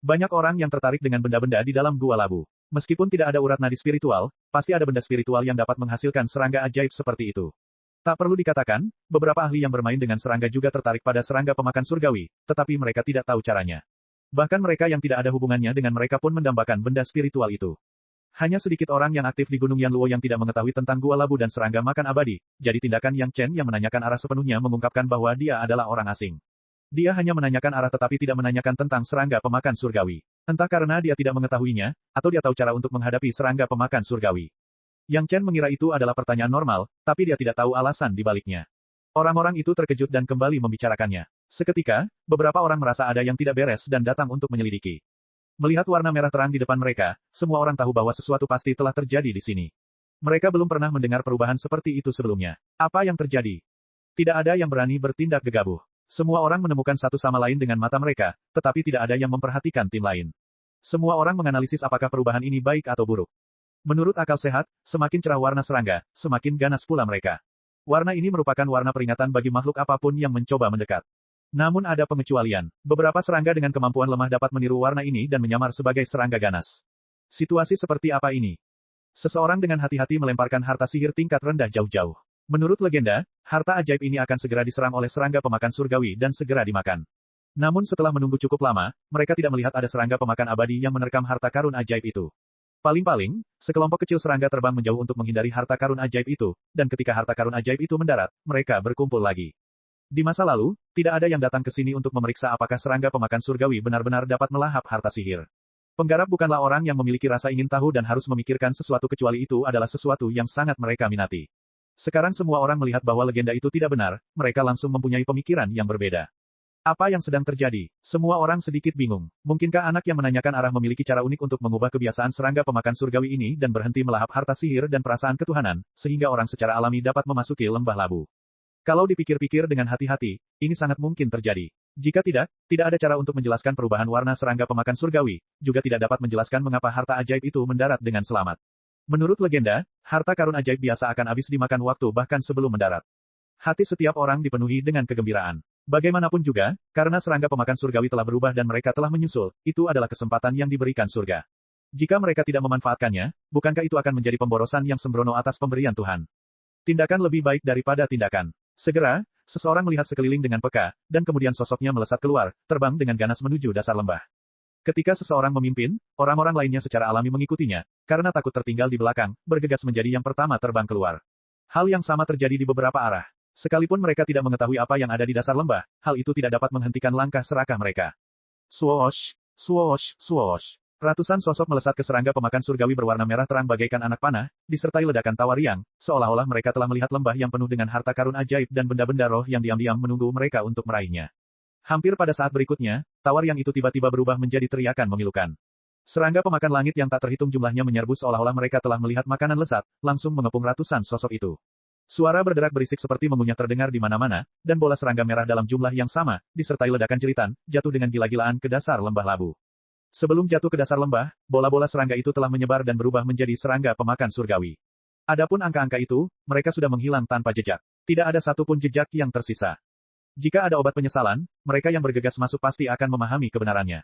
Banyak orang yang tertarik dengan benda-benda di dalam gua labu. Meskipun tidak ada urat nadi spiritual, pasti ada benda spiritual yang dapat menghasilkan serangga ajaib seperti itu. Tak perlu dikatakan, beberapa ahli yang bermain dengan serangga juga tertarik pada serangga pemakan surgawi, tetapi mereka tidak tahu caranya. Bahkan mereka yang tidak ada hubungannya dengan mereka pun mendambakan benda spiritual itu. Hanya sedikit orang yang aktif di Gunung Yanluo yang tidak mengetahui tentang gua labu dan serangga makan abadi, jadi tindakan Yang Chen yang menanyakan arah sepenuhnya mengungkapkan bahwa dia adalah orang asing. Dia hanya menanyakan arah tetapi tidak menanyakan tentang serangga pemakan surgawi. Entah karena dia tidak mengetahuinya, atau dia tahu cara untuk menghadapi serangga pemakan surgawi. Yang Chen mengira itu adalah pertanyaan normal, tapi dia tidak tahu alasan di baliknya. Orang-orang itu terkejut dan kembali membicarakannya. Seketika, beberapa orang merasa ada yang tidak beres dan datang untuk menyelidiki. Melihat warna merah terang di depan mereka, semua orang tahu bahwa sesuatu pasti telah terjadi di sini. Mereka belum pernah mendengar perubahan seperti itu sebelumnya. Apa yang terjadi? Tidak ada yang berani bertindak gegabah. Semua orang menemukan satu sama lain dengan mata mereka, tetapi tidak ada yang memperhatikan tim lain. Semua orang menganalisis apakah perubahan ini baik atau buruk. Menurut akal sehat, semakin cerah warna serangga, semakin ganas pula mereka. Warna ini merupakan warna peringatan bagi makhluk apapun yang mencoba mendekat. Namun ada pengecualian. Beberapa serangga dengan kemampuan lemah dapat meniru warna ini dan menyamar sebagai serangga ganas. Situasi seperti apa ini? Seseorang dengan hati-hati melemparkan harta sihir tingkat rendah jauh-jauh. Menurut legenda, harta ajaib ini akan segera diserang oleh serangga pemakan surgawi dan segera dimakan. Namun setelah menunggu cukup lama, mereka tidak melihat ada serangga pemakan abadi yang menerkam harta karun ajaib itu. Paling-paling, sekelompok kecil serangga terbang menjauh untuk menghindari harta karun ajaib itu, dan ketika harta karun ajaib itu mendarat, mereka berkumpul lagi. Di masa lalu, tidak ada yang datang ke sini untuk memeriksa apakah serangga pemakan surgawi benar-benar dapat melahap harta sihir. Penggarap bukanlah orang yang memiliki rasa ingin tahu dan harus memikirkan sesuatu kecuali itu adalah sesuatu yang sangat mereka minati. Sekarang semua orang melihat bahwa legenda itu tidak benar, mereka langsung mempunyai pemikiran yang berbeda. Apa yang sedang terjadi? Semua orang sedikit bingung. Mungkinkah anak yang menanyakan arah memiliki cara unik untuk mengubah kebiasaan serangga pemakan surgawi ini dan berhenti melahap harta sihir dan perasaan ketuhanan, sehingga orang secara alami dapat memasuki lembah labu? Kalau dipikir-pikir dengan hati-hati, ini sangat mungkin terjadi. Jika tidak, tidak ada cara untuk menjelaskan perubahan warna serangga pemakan surgawi, juga tidak dapat menjelaskan mengapa harta ajaib itu mendarat dengan selamat. Menurut legenda, harta karun ajaib biasa akan habis dimakan waktu bahkan sebelum mendarat. Hati setiap orang dipenuhi dengan kegembiraan. Bagaimanapun juga, karena serangga pemakan surgawi telah berubah dan mereka telah menyusul, itu adalah kesempatan yang diberikan surga. Jika mereka tidak memanfaatkannya, bukankah itu akan menjadi pemborosan yang sembrono atas pemberian Tuhan? Tindakan lebih baik daripada tindakan. Segera, seseorang melihat sekeliling dengan peka, dan kemudian sosoknya melesat keluar, terbang dengan ganas menuju dasar lembah. Ketika seseorang memimpin, orang-orang lainnya secara alami mengikutinya, karena takut tertinggal di belakang, bergegas menjadi yang pertama terbang keluar. Hal yang sama terjadi di beberapa arah. Sekalipun mereka tidak mengetahui apa yang ada di dasar lembah, hal itu tidak dapat menghentikan langkah serakah mereka. Swoosh, swoosh, swoosh. Ratusan sosok melesat ke serangga pemakan surgawi berwarna merah terang bagaikan anak panah, disertai ledakan tawa riang, seolah-olah mereka telah melihat lembah yang penuh dengan harta karun ajaib dan benda-benda roh yang diam-diam menunggu mereka untuk meraihnya. Hampir pada saat berikutnya, tawar yang itu tiba-tiba berubah menjadi teriakan memilukan. Serangga pemakan langit yang tak terhitung jumlahnya menyerbu seolah-olah mereka telah melihat makanan lezat, langsung mengepung ratusan sosok itu. Suara berderak berisik seperti mengunyah terdengar di mana-mana, dan bola serangga merah dalam jumlah yang sama, disertai ledakan jeritan, jatuh dengan gila-gilaan ke dasar lembah labu. Sebelum jatuh ke dasar lembah, bola-bola serangga itu telah menyebar dan berubah menjadi serangga pemakan surgawi. Adapun angka-angka itu, mereka sudah menghilang tanpa jejak. Tidak ada satupun jejak yang tersisa. Jika ada obat penyesalan, mereka yang bergegas masuk pasti akan memahami kebenarannya.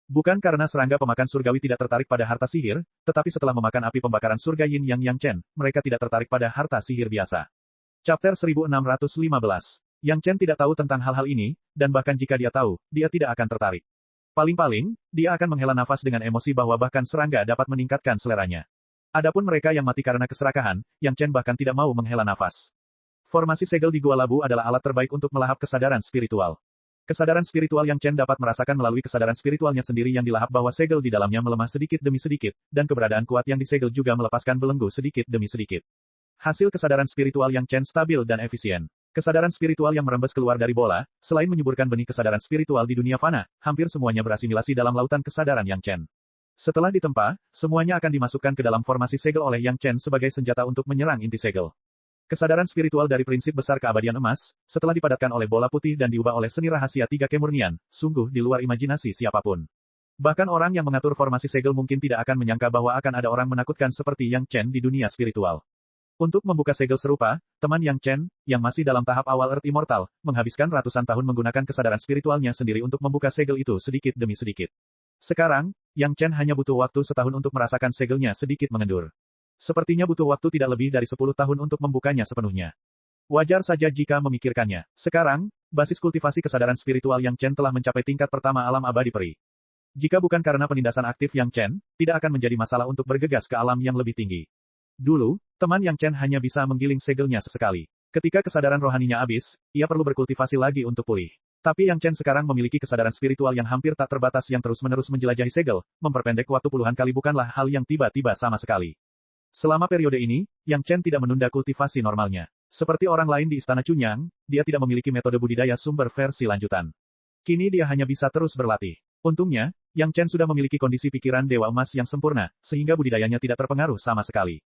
Bukan karena serangga pemakan surgawi tidak tertarik pada harta sihir, tetapi setelah memakan api pembakaran surga Yin Yang Chen, mereka tidak tertarik pada harta sihir biasa. Chapter 1615. Yang Chen tidak tahu tentang hal-hal ini, dan bahkan jika dia tahu, dia tidak akan tertarik. Paling-paling, dia akan menghela nafas dengan emosi bahwa bahkan serangga dapat meningkatkan seleranya. Adapun mereka yang mati karena keserakahan, Yang Chen bahkan tidak mau menghela nafas. Formasi segel di Gua Labu adalah alat terbaik untuk melahap kesadaran spiritual. Kesadaran spiritual Yang Chen dapat merasakan melalui kesadaran spiritualnya sendiri yang dilahap bahwa segel di dalamnya melemah sedikit demi sedikit, dan keberadaan kuat yang disegel juga melepaskan belenggu sedikit demi sedikit. Hasil kesadaran spiritual Yang Chen stabil dan efisien. Kesadaran spiritual yang merembes keluar dari bola, selain menyuburkan benih kesadaran spiritual di dunia fana, hampir semuanya berasimilasi dalam lautan kesadaran Yang Chen. Setelah ditempa, semuanya akan dimasukkan ke dalam formasi segel oleh Yang Chen sebagai senjata untuk menyerang inti segel. Kesadaran spiritual dari prinsip besar keabadian emas, setelah dipadatkan oleh bola putih dan diubah oleh seni rahasia tiga kemurnian, sungguh di luar imajinasi siapapun. Bahkan orang yang mengatur formasi segel mungkin tidak akan menyangka bahwa akan ada orang menakutkan seperti Yang Chen di dunia spiritual. Untuk membuka segel serupa, teman Yang Chen, yang masih dalam tahap awal Earth Immortal, menghabiskan ratusan tahun menggunakan kesadaran spiritualnya sendiri untuk membuka segel itu sedikit demi sedikit. Sekarang, Yang Chen hanya butuh waktu setahun untuk merasakan segelnya sedikit mengendur. Sepertinya butuh waktu tidak lebih dari 10 tahun untuk membukanya sepenuhnya. Wajar saja jika memikirkannya. Sekarang, basis kultivasi kesadaran spiritual Yang Chen telah mencapai tingkat pertama alam abadi peri. Jika bukan karena penindasan aktif Yang Chen, tidak akan menjadi masalah untuk bergegas ke alam yang lebih tinggi. Dulu, teman Yang Chen hanya bisa menggiling segelnya sesekali. Ketika kesadaran rohaninya habis, ia perlu berkultivasi lagi untuk pulih. Tapi Yang Chen sekarang memiliki kesadaran spiritual yang hampir tak terbatas yang terus-menerus menjelajahi segel, memperpendek waktu puluhan kali bukanlah hal yang tiba-tiba sama sekali. Selama periode ini, Yang Chen tidak menunda kultivasi normalnya. Seperti orang lain di Istana Chunyang, dia tidak memiliki metode budidaya sumber versi lanjutan. Kini dia hanya bisa terus berlatih. Untungnya, Yang Chen sudah memiliki kondisi pikiran Dewa Emas yang sempurna, sehingga budidayanya tidak terpengaruh sama sekali.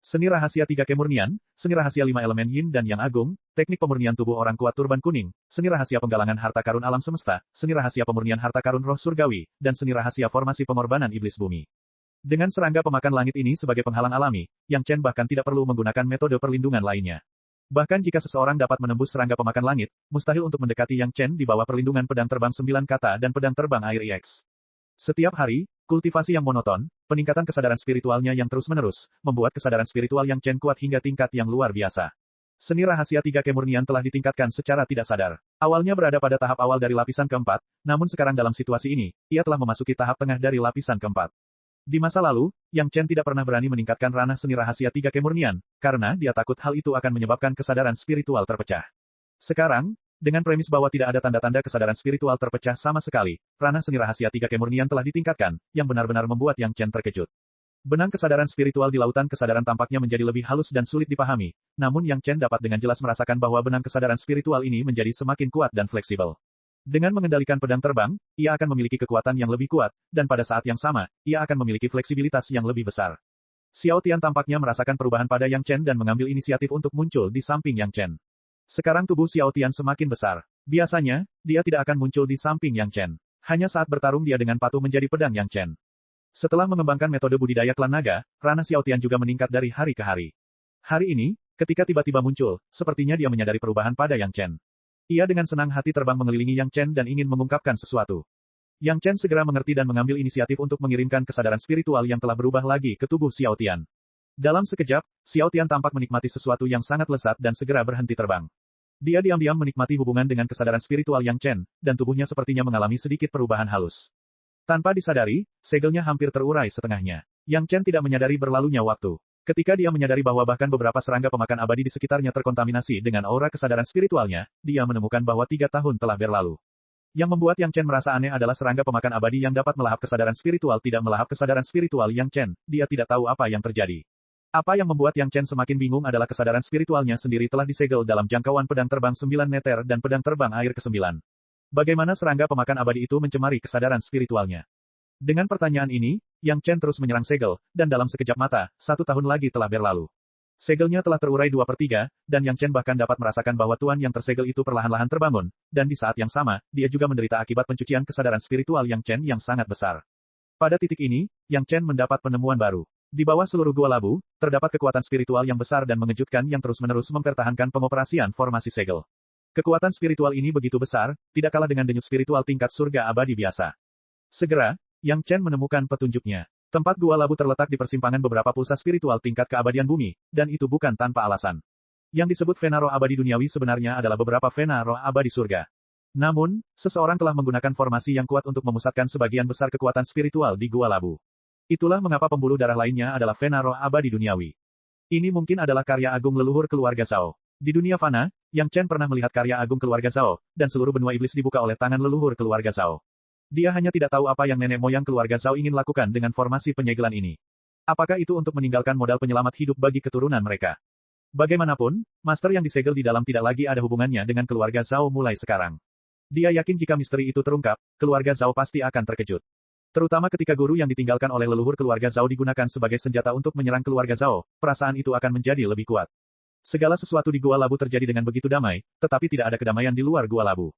Seni rahasia 3 kemurnian, seni rahasia 5 elemen yin dan yang agung, teknik pemurnian tubuh orang kuat turban kuning, seni rahasia penggalangan harta karun alam semesta, seni rahasia pemurnian harta karun roh surgawi, dan seni rahasia formasi pengorbanan iblis bumi. Dengan serangga pemakan langit ini sebagai penghalang alami, Yang Chen bahkan tidak perlu menggunakan metode perlindungan lainnya. Bahkan jika seseorang dapat menembus serangga pemakan langit, mustahil untuk mendekati Yang Chen di bawah perlindungan pedang terbang 9 kata dan pedang terbang air IX. Setiap hari, kultivasi yang monoton, peningkatan kesadaran spiritualnya yang terus-menerus, membuat kesadaran spiritual Yang Chen kuat hingga tingkat yang luar biasa. Seni rahasia 3 kemurnian telah ditingkatkan secara tidak sadar. Awalnya berada pada tahap awal dari lapisan keempat, namun sekarang dalam situasi ini, ia telah memasuki tahap tengah dari lapisan keempat. Di masa lalu, Yang Chen tidak pernah berani meningkatkan ranah seni rahasia 3 kemurnian, karena dia takut hal itu akan menyebabkan kesadaran spiritual terpecah. Sekarang, dengan premis bahwa tidak ada tanda-tanda kesadaran spiritual terpecah sama sekali, ranah seni rahasia 3 kemurnian telah ditingkatkan, yang benar-benar membuat Yang Chen terkejut. Benang kesadaran spiritual di lautan kesadaran tampaknya menjadi lebih halus dan sulit dipahami, namun Yang Chen dapat dengan jelas merasakan bahwa benang kesadaran spiritual ini menjadi semakin kuat dan fleksibel. Dengan mengendalikan pedang terbang, ia akan memiliki kekuatan yang lebih kuat, dan pada saat yang sama, ia akan memiliki fleksibilitas yang lebih besar. Xiao Tian tampaknya merasakan perubahan pada Yang Chen dan mengambil inisiatif untuk muncul di samping Yang Chen. Sekarang tubuh Xiao Tian semakin besar. Biasanya, dia tidak akan muncul di samping Yang Chen. Hanya saat bertarung dia dengan patuh menjadi pedang Yang Chen. Setelah mengembangkan metode budidaya klan naga, ranah Xiao Tian juga meningkat dari hari ke hari. Hari ini, ketika tiba-tiba muncul, sepertinya dia menyadari perubahan pada Yang Chen. Ia dengan senang hati terbang mengelilingi Yang Chen dan ingin mengungkapkan sesuatu. Yang Chen segera mengerti dan mengambil inisiatif untuk mengirimkan kesadaran spiritual yang telah berubah lagi ke tubuh Xiao Tian. Dalam sekejap, Xiao Tian tampak menikmati sesuatu yang sangat lezat dan segera berhenti terbang. Dia diam-diam menikmati hubungan dengan kesadaran spiritual Yang Chen, dan tubuhnya sepertinya mengalami sedikit perubahan halus. Tanpa disadari, segelnya hampir terurai setengahnya. Yang Chen tidak menyadari berlalunya waktu. Ketika dia menyadari bahwa bahkan beberapa serangga pemakan abadi di sekitarnya terkontaminasi dengan aura kesadaran spiritualnya, dia menemukan bahwa 3 tahun telah berlalu. Yang membuat Yang Chen merasa aneh adalah serangga pemakan abadi yang dapat melahap kesadaran spiritual tidak melahap kesadaran spiritual Yang Chen, dia tidak tahu apa yang terjadi. Apa yang membuat Yang Chen semakin bingung adalah kesadaran spiritualnya sendiri telah disegel dalam jangkauan pedang terbang 9 meter dan pedang terbang air ke-9. Bagaimana serangga pemakan abadi itu mencemari kesadaran spiritualnya? Dengan pertanyaan ini, Yang Chen terus menyerang segel, dan dalam sekejap mata, 1 tahun lagi telah berlalu. Segelnya telah terurai 2/3, dan Yang Chen bahkan dapat merasakan bahwa tuan yang tersegel itu perlahan-lahan terbangun, dan di saat yang sama, dia juga menderita akibat pencucian kesadaran spiritual Yang Chen yang sangat besar. Pada titik ini, Yang Chen mendapat penemuan baru. Di bawah seluruh gua labu, terdapat kekuatan spiritual yang besar dan mengejutkan yang terus-menerus mempertahankan pengoperasian formasi segel. Kekuatan spiritual ini begitu besar, tidak kalah dengan denyut spiritual tingkat surga abadi biasa. Segera, Yang Chen menemukan petunjuknya. Tempat gua labu terletak di persimpangan beberapa pulsa spiritual tingkat keabadian bumi, dan itu bukan tanpa alasan. Yang disebut Vena Roh Abadi Duniawi sebenarnya adalah beberapa Vena Roh Abadi Surga. Namun, seseorang telah menggunakan formasi yang kuat untuk memusatkan sebagian besar kekuatan spiritual di gua labu. Itulah mengapa pembuluh darah lainnya adalah Vena Roh Abadi Duniawi. Ini mungkin adalah karya agung leluhur keluarga Zhao. Di dunia fana, Yang Chen pernah melihat karya agung keluarga Zhao, dan seluruh benua iblis dibuka oleh tangan leluhur keluarga Zhao. Dia hanya tidak tahu apa yang nenek moyang keluarga Zhao ingin lakukan dengan formasi penyegelan ini. Apakah itu untuk meninggalkan modal penyelamat hidup bagi keturunan mereka? Bagaimanapun, master yang disegel di dalam tidak lagi ada hubungannya dengan keluarga Zhao mulai sekarang. Dia yakin jika misteri itu terungkap, keluarga Zhao pasti akan terkejut. Terutama ketika guru yang ditinggalkan oleh leluhur keluarga Zhao digunakan sebagai senjata untuk menyerang keluarga Zhao, perasaan itu akan menjadi lebih kuat. Segala sesuatu di gua labu terjadi dengan begitu damai, tetapi tidak ada kedamaian di luar gua labu.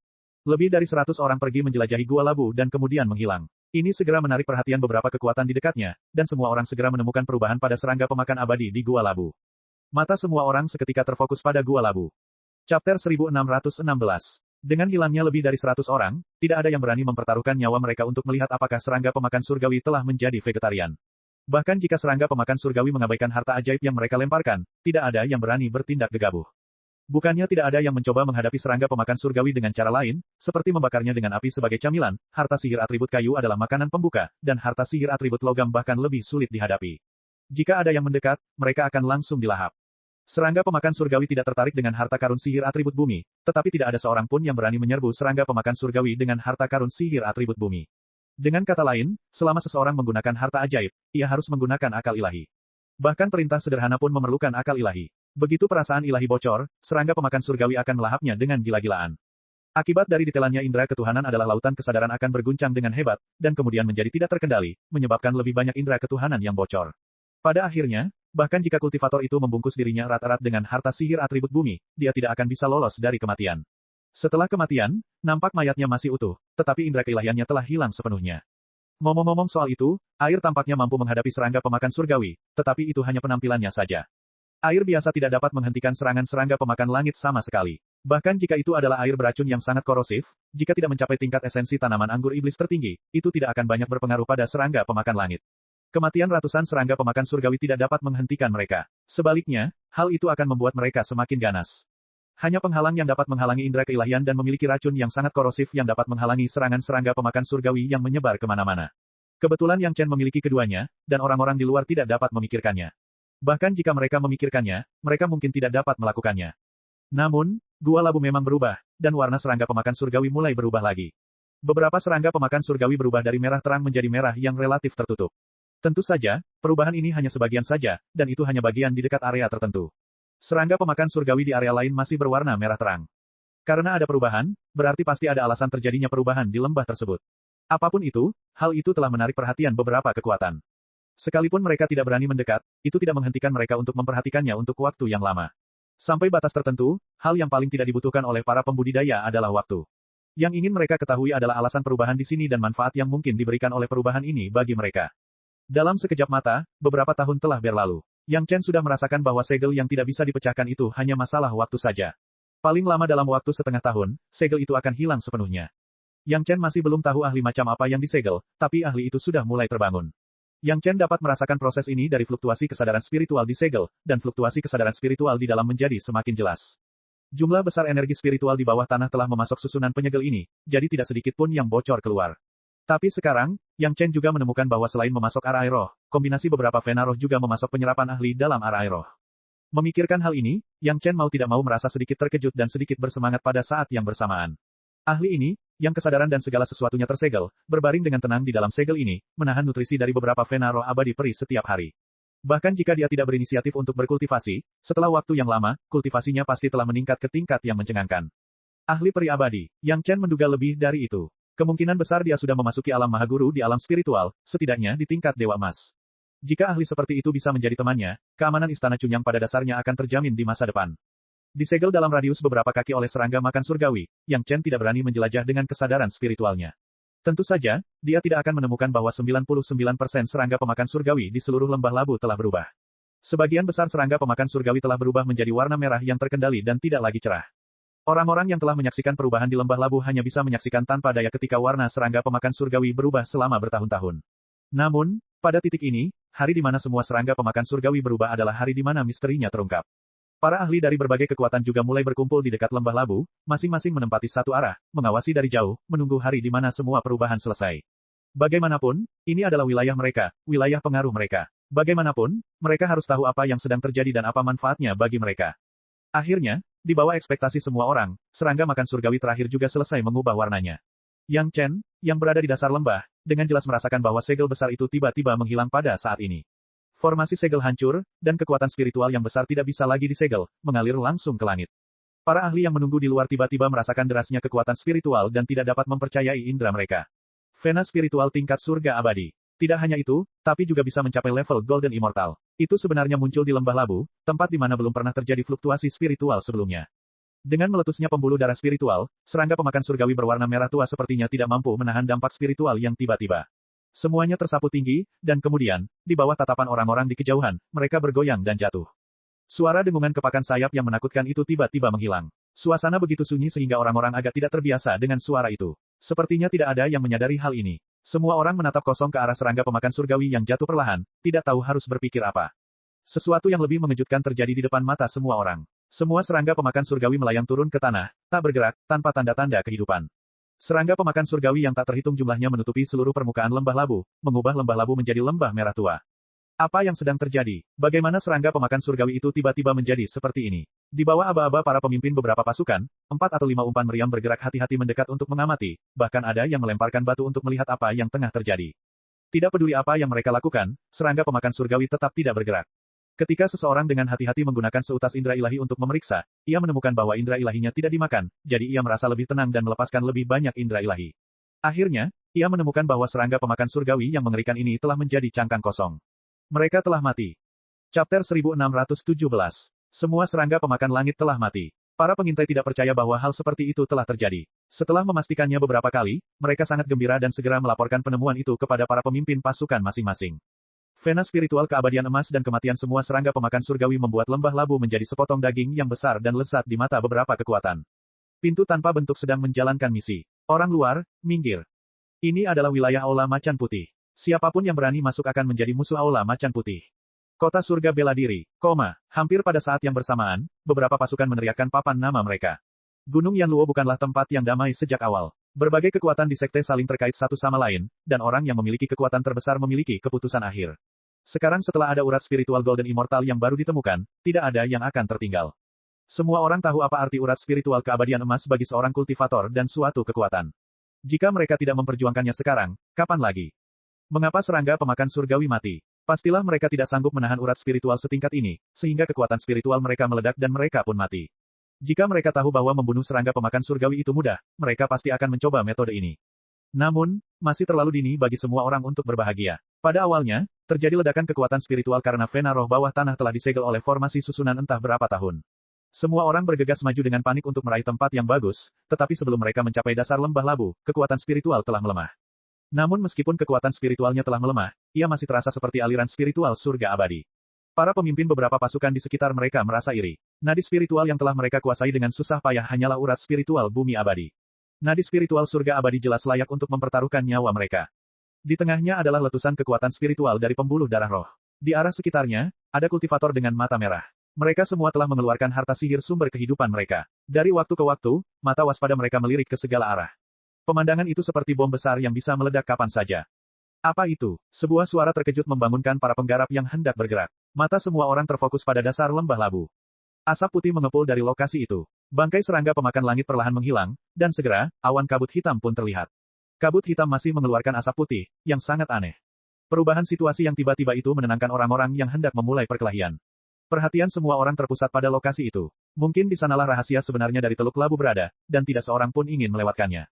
Lebih dari 100 orang pergi menjelajahi gua labu dan kemudian menghilang. Ini segera menarik perhatian beberapa kekuatan di dekatnya, dan semua orang segera menemukan perubahan pada serangga pemakan abadi di gua labu. Mata semua orang seketika terfokus pada gua labu. Chapter 1616 Dengan hilangnya lebih dari 100 orang, tidak ada yang berani mempertaruhkan nyawa mereka untuk melihat apakah serangga pemakan surgawi telah menjadi vegetarian. Bahkan jika serangga pemakan surgawi mengabaikan harta ajaib yang mereka lemparkan, tidak ada yang berani bertindak gegabah. Bukannya tidak ada yang mencoba menghadapi serangga pemakan surgawi dengan cara lain, seperti membakarnya dengan api sebagai camilan, harta sihir atribut kayu adalah makanan pembuka, dan harta sihir atribut logam bahkan lebih sulit dihadapi. Jika ada yang mendekat, mereka akan langsung dilahap. Serangga pemakan surgawi tidak tertarik dengan harta karun sihir atribut bumi, tetapi tidak ada seorang pun yang berani menyerbu serangga pemakan surgawi dengan harta karun sihir atribut bumi. Dengan kata lain, selama seseorang menggunakan harta ajaib, ia harus menggunakan akal ilahi. Bahkan perintah sederhana pun memerlukan akal ilahi. Begitu perasaan ilahi bocor, serangga pemakan surgawi akan melahapnya dengan gila-gilaan. Akibat dari ditelannya indera ketuhanan adalah lautan kesadaran akan berguncang dengan hebat, dan kemudian menjadi tidak terkendali, menyebabkan lebih banyak indera ketuhanan yang bocor. Pada akhirnya, bahkan jika kultivator itu membungkus dirinya erat-erat dengan harta sihir atribut bumi, dia tidak akan bisa lolos dari kematian. Setelah kematian, nampak mayatnya masih utuh, tetapi indera keilahiannya telah hilang sepenuhnya. Ngomong-ngomong soal itu, air tampaknya mampu menghadapi serangga pemakan surgawi, tetapi itu hanya penampilannya saja. Air biasa tidak dapat menghentikan serangan serangga pemakan langit sama sekali. Bahkan jika itu adalah air beracun yang sangat korosif, jika tidak mencapai tingkat esensi tanaman anggur iblis tertinggi, itu tidak akan banyak berpengaruh pada serangga pemakan langit. Kematian ratusan serangga pemakan surgawi tidak dapat menghentikan mereka. Sebaliknya, hal itu akan membuat mereka semakin ganas. Hanya penghalang yang dapat menghalangi indera keilahian dan memiliki racun yang sangat korosif yang dapat menghalangi serangan serangga pemakan surgawi yang menyebar kemana-mana. Kebetulan Yang Chen memiliki keduanya, dan orang-orang di luar tidak dapat memikirkannya. Bahkan jika mereka memikirkannya, mereka mungkin tidak dapat melakukannya. Namun, gua labu memang berubah, dan warna serangga pemakan surgawi mulai berubah lagi. Beberapa serangga pemakan surgawi berubah dari merah terang menjadi merah yang relatif tertutup. Tentu saja, perubahan ini hanya sebagian saja, dan itu hanya bagian di dekat area tertentu. Serangga pemakan surgawi di area lain masih berwarna merah terang. Karena ada perubahan, berarti pasti ada alasan terjadinya perubahan di lembah tersebut. Apapun itu, hal itu telah menarik perhatian beberapa kekuatan. Sekalipun mereka tidak berani mendekat, itu tidak menghentikan mereka untuk memperhatikannya untuk waktu yang lama. Sampai batas tertentu, hal yang paling tidak dibutuhkan oleh para pembudidaya adalah waktu. Yang ingin mereka ketahui adalah alasan perubahan di sini dan manfaat yang mungkin diberikan oleh perubahan ini bagi mereka. Dalam sekejap mata, beberapa tahun telah berlalu. Yang Chen sudah merasakan bahwa segel yang tidak bisa dipecahkan itu hanya masalah waktu saja. Paling lama dalam waktu setengah tahun, segel itu akan hilang sepenuhnya. Yang Chen masih belum tahu ahli macam apa yang disegel, tapi ahli itu sudah mulai terbangun. Yang Chen dapat merasakan proses ini dari fluktuasi kesadaran spiritual di segel, dan fluktuasi kesadaran spiritual di dalam menjadi semakin jelas. Jumlah besar energi spiritual di bawah tanah telah memasok susunan penyegel ini, jadi tidak sedikit pun yang bocor keluar. Tapi sekarang, Yang Chen juga menemukan bahwa selain memasok arah air roh, kombinasi beberapa vena roh juga memasok penyerapan ahli dalam arah air roh. Memikirkan hal ini, Yang Chen mau tidak mau merasa sedikit terkejut dan sedikit bersemangat pada saat yang bersamaan. Ahli ini, yang kesadaran dan segala sesuatunya tersegel, berbaring dengan tenang di dalam segel ini, menahan nutrisi dari beberapa vena roh abadi peri setiap hari. Bahkan jika dia tidak berinisiatif untuk berkultivasi, setelah waktu yang lama, kultivasinya pasti telah meningkat ke tingkat yang mencengangkan. Ahli peri abadi, Yang Chen menduga lebih dari itu. Kemungkinan besar dia sudah memasuki alam mahaguru di alam spiritual, setidaknya di tingkat Dewa Emas. Jika ahli seperti itu bisa menjadi temannya, keamanan Istana Cunyang pada dasarnya akan terjamin di masa depan. Disegel dalam radius beberapa kaki oleh serangga makan surgawi, Yang Chen tidak berani menjelajah dengan kesadaran spiritualnya. Tentu saja, dia tidak akan menemukan bahwa 99% serangga pemakan surgawi di seluruh lembah labu telah berubah. Sebagian besar serangga pemakan surgawi telah berubah menjadi warna merah yang terkendali dan tidak lagi cerah. Orang-orang yang telah menyaksikan perubahan di lembah labu hanya bisa menyaksikan tanpa daya ketika warna serangga pemakan surgawi berubah selama bertahun-tahun. Namun, pada titik ini, hari di mana semua serangga pemakan surgawi berubah adalah hari di mana misterinya terungkap. Para ahli dari berbagai kekuatan juga mulai berkumpul di dekat lembah labu, masing-masing menempati satu arah, mengawasi dari jauh, menunggu hari di mana semua perubahan selesai. Bagaimanapun, ini adalah wilayah mereka, wilayah pengaruh mereka. Bagaimanapun, mereka harus tahu apa yang sedang terjadi dan apa manfaatnya bagi mereka. Akhirnya, di bawah ekspektasi semua orang, serangga makan surgawi terakhir juga selesai mengubah warnanya. Yang Chen, yang berada di dasar lembah, dengan jelas merasakan bahwa segel besar itu tiba-tiba menghilang pada saat ini. Formasi segel hancur, dan kekuatan spiritual yang besar tidak bisa lagi disegel, mengalir langsung ke langit. Para ahli yang menunggu di luar tiba-tiba merasakan derasnya kekuatan spiritual dan tidak dapat mempercayai indera mereka. Vena spiritual tingkat surga abadi. Tidak hanya itu, tapi juga bisa mencapai level Golden Immortal. Itu sebenarnya muncul di lembah labu, tempat di mana belum pernah terjadi fluktuasi spiritual sebelumnya. Dengan meletusnya pembuluh darah spiritual, serangga pemakan surgawi berwarna merah tua sepertinya tidak mampu menahan dampak spiritual yang tiba-tiba. Semuanya tersapu tinggi, dan kemudian, di bawah tatapan orang-orang di kejauhan, mereka bergoyang dan jatuh. Suara dengungan kepakan sayap yang menakutkan itu tiba-tiba menghilang. Suasana begitu sunyi sehingga orang-orang agak tidak terbiasa dengan suara itu. Sepertinya tidak ada yang menyadari hal ini. Semua orang menatap kosong ke arah serangga pemakan surgawi yang jatuh perlahan, tidak tahu harus berpikir apa. Sesuatu yang lebih mengejutkan terjadi di depan mata semua orang. Semua serangga pemakan surgawi melayang turun ke tanah, tak bergerak, tanpa tanda-tanda kehidupan. Serangga pemakan surgawi yang tak terhitung jumlahnya menutupi seluruh permukaan lembah labu, mengubah lembah labu menjadi lembah merah tua. Apa yang sedang terjadi? Bagaimana serangga pemakan surgawi itu tiba-tiba menjadi seperti ini? Di bawah aba-aba para pemimpin beberapa pasukan, 4 atau 5 umpan meriam bergerak hati-hati mendekat untuk mengamati, bahkan ada yang melemparkan batu untuk melihat apa yang tengah terjadi. Tidak peduli apa yang mereka lakukan, serangga pemakan surgawi tetap tidak bergerak. Ketika seseorang dengan hati-hati menggunakan seutas indera ilahi untuk memeriksa, ia menemukan bahwa indera ilahinya tidak dimakan, jadi ia merasa lebih tenang dan melepaskan lebih banyak indera ilahi. Akhirnya, ia menemukan bahwa serangga pemakan surgawi yang mengerikan ini telah menjadi cangkang kosong. Mereka telah mati. Chapter 1617. Semua serangga pemakan langit telah mati. Para pengintai tidak percaya bahwa hal seperti itu telah terjadi. Setelah memastikannya beberapa kali, mereka sangat gembira dan segera melaporkan penemuan itu kepada para pemimpin pasukan masing-masing. Vena spiritual keabadian emas dan kematian semua serangga pemakan surgawi membuat lembah labu menjadi sepotong daging yang besar dan lezat di mata beberapa kekuatan. Pintu tanpa bentuk sedang menjalankan misi. Orang luar, minggir. Ini adalah wilayah Aula Macan Putih. Siapapun yang berani masuk akan menjadi musuh Aula Macan Putih. Kota surga bela diri, hampir pada saat yang bersamaan, beberapa pasukan meneriakkan papan nama mereka. Gunung Yanluo bukanlah tempat yang damai sejak awal. Berbagai kekuatan di sekte saling terkait satu sama lain, dan orang yang memiliki kekuatan terbesar memiliki keputusan akhir. Sekarang setelah ada urat spiritual Golden Immortal yang baru ditemukan, tidak ada yang akan tertinggal. Semua orang tahu apa arti urat spiritual keabadian emas bagi seorang kultivator dan suatu kekuatan. Jika mereka tidak memperjuangkannya sekarang, kapan lagi? Mengapa serangga pemakan surgawi mati? Pastilah mereka tidak sanggup menahan urat spiritual setingkat ini, sehingga kekuatan spiritual mereka meledak dan mereka pun mati. Jika mereka tahu bahwa membunuh serangga pemakan surgawi itu mudah, mereka pasti akan mencoba metode ini. Namun, masih terlalu dini bagi semua orang untuk berbahagia. Pada awalnya, terjadi ledakan kekuatan spiritual karena vena roh bawah tanah telah disegel oleh formasi susunan entah berapa tahun. Semua orang bergegas maju dengan panik untuk meraih tempat yang bagus, tetapi sebelum mereka mencapai dasar lembah labu, kekuatan spiritual telah melemah. Namun meskipun kekuatan spiritualnya telah melemah, ia masih terasa seperti aliran spiritual surga abadi. Para pemimpin beberapa pasukan di sekitar mereka merasa iri. Nadi spiritual yang telah mereka kuasai dengan susah payah hanyalah urat spiritual bumi abadi. Nadi spiritual surga abadi jelas layak untuk mempertaruhkan nyawa mereka. Di tengahnya adalah letusan kekuatan spiritual dari pembuluh darah roh. Di arah sekitarnya, ada kultivator dengan mata merah. Mereka semua telah mengeluarkan harta sihir sumber kehidupan mereka. Dari waktu ke waktu, mata waspada mereka melirik ke segala arah. Pemandangan itu seperti bom besar yang bisa meledak kapan saja. Apa itu? Sebuah suara terkejut membangunkan para penggarap yang hendak bergerak. Mata semua orang terfokus pada dasar lembah labu. Asap putih mengepul dari lokasi itu. Bangkai serangga pemakan langit perlahan menghilang, dan segera, awan kabut hitam pun terlihat. Kabut hitam masih mengeluarkan asap putih, yang sangat aneh. Perubahan situasi yang tiba-tiba itu menenangkan orang-orang yang hendak memulai perkelahian. Perhatian semua orang terpusat pada lokasi itu. Mungkin di sanalah rahasia sebenarnya dari Teluk Labu berada, dan tidak seorang pun ingin melewatkannya.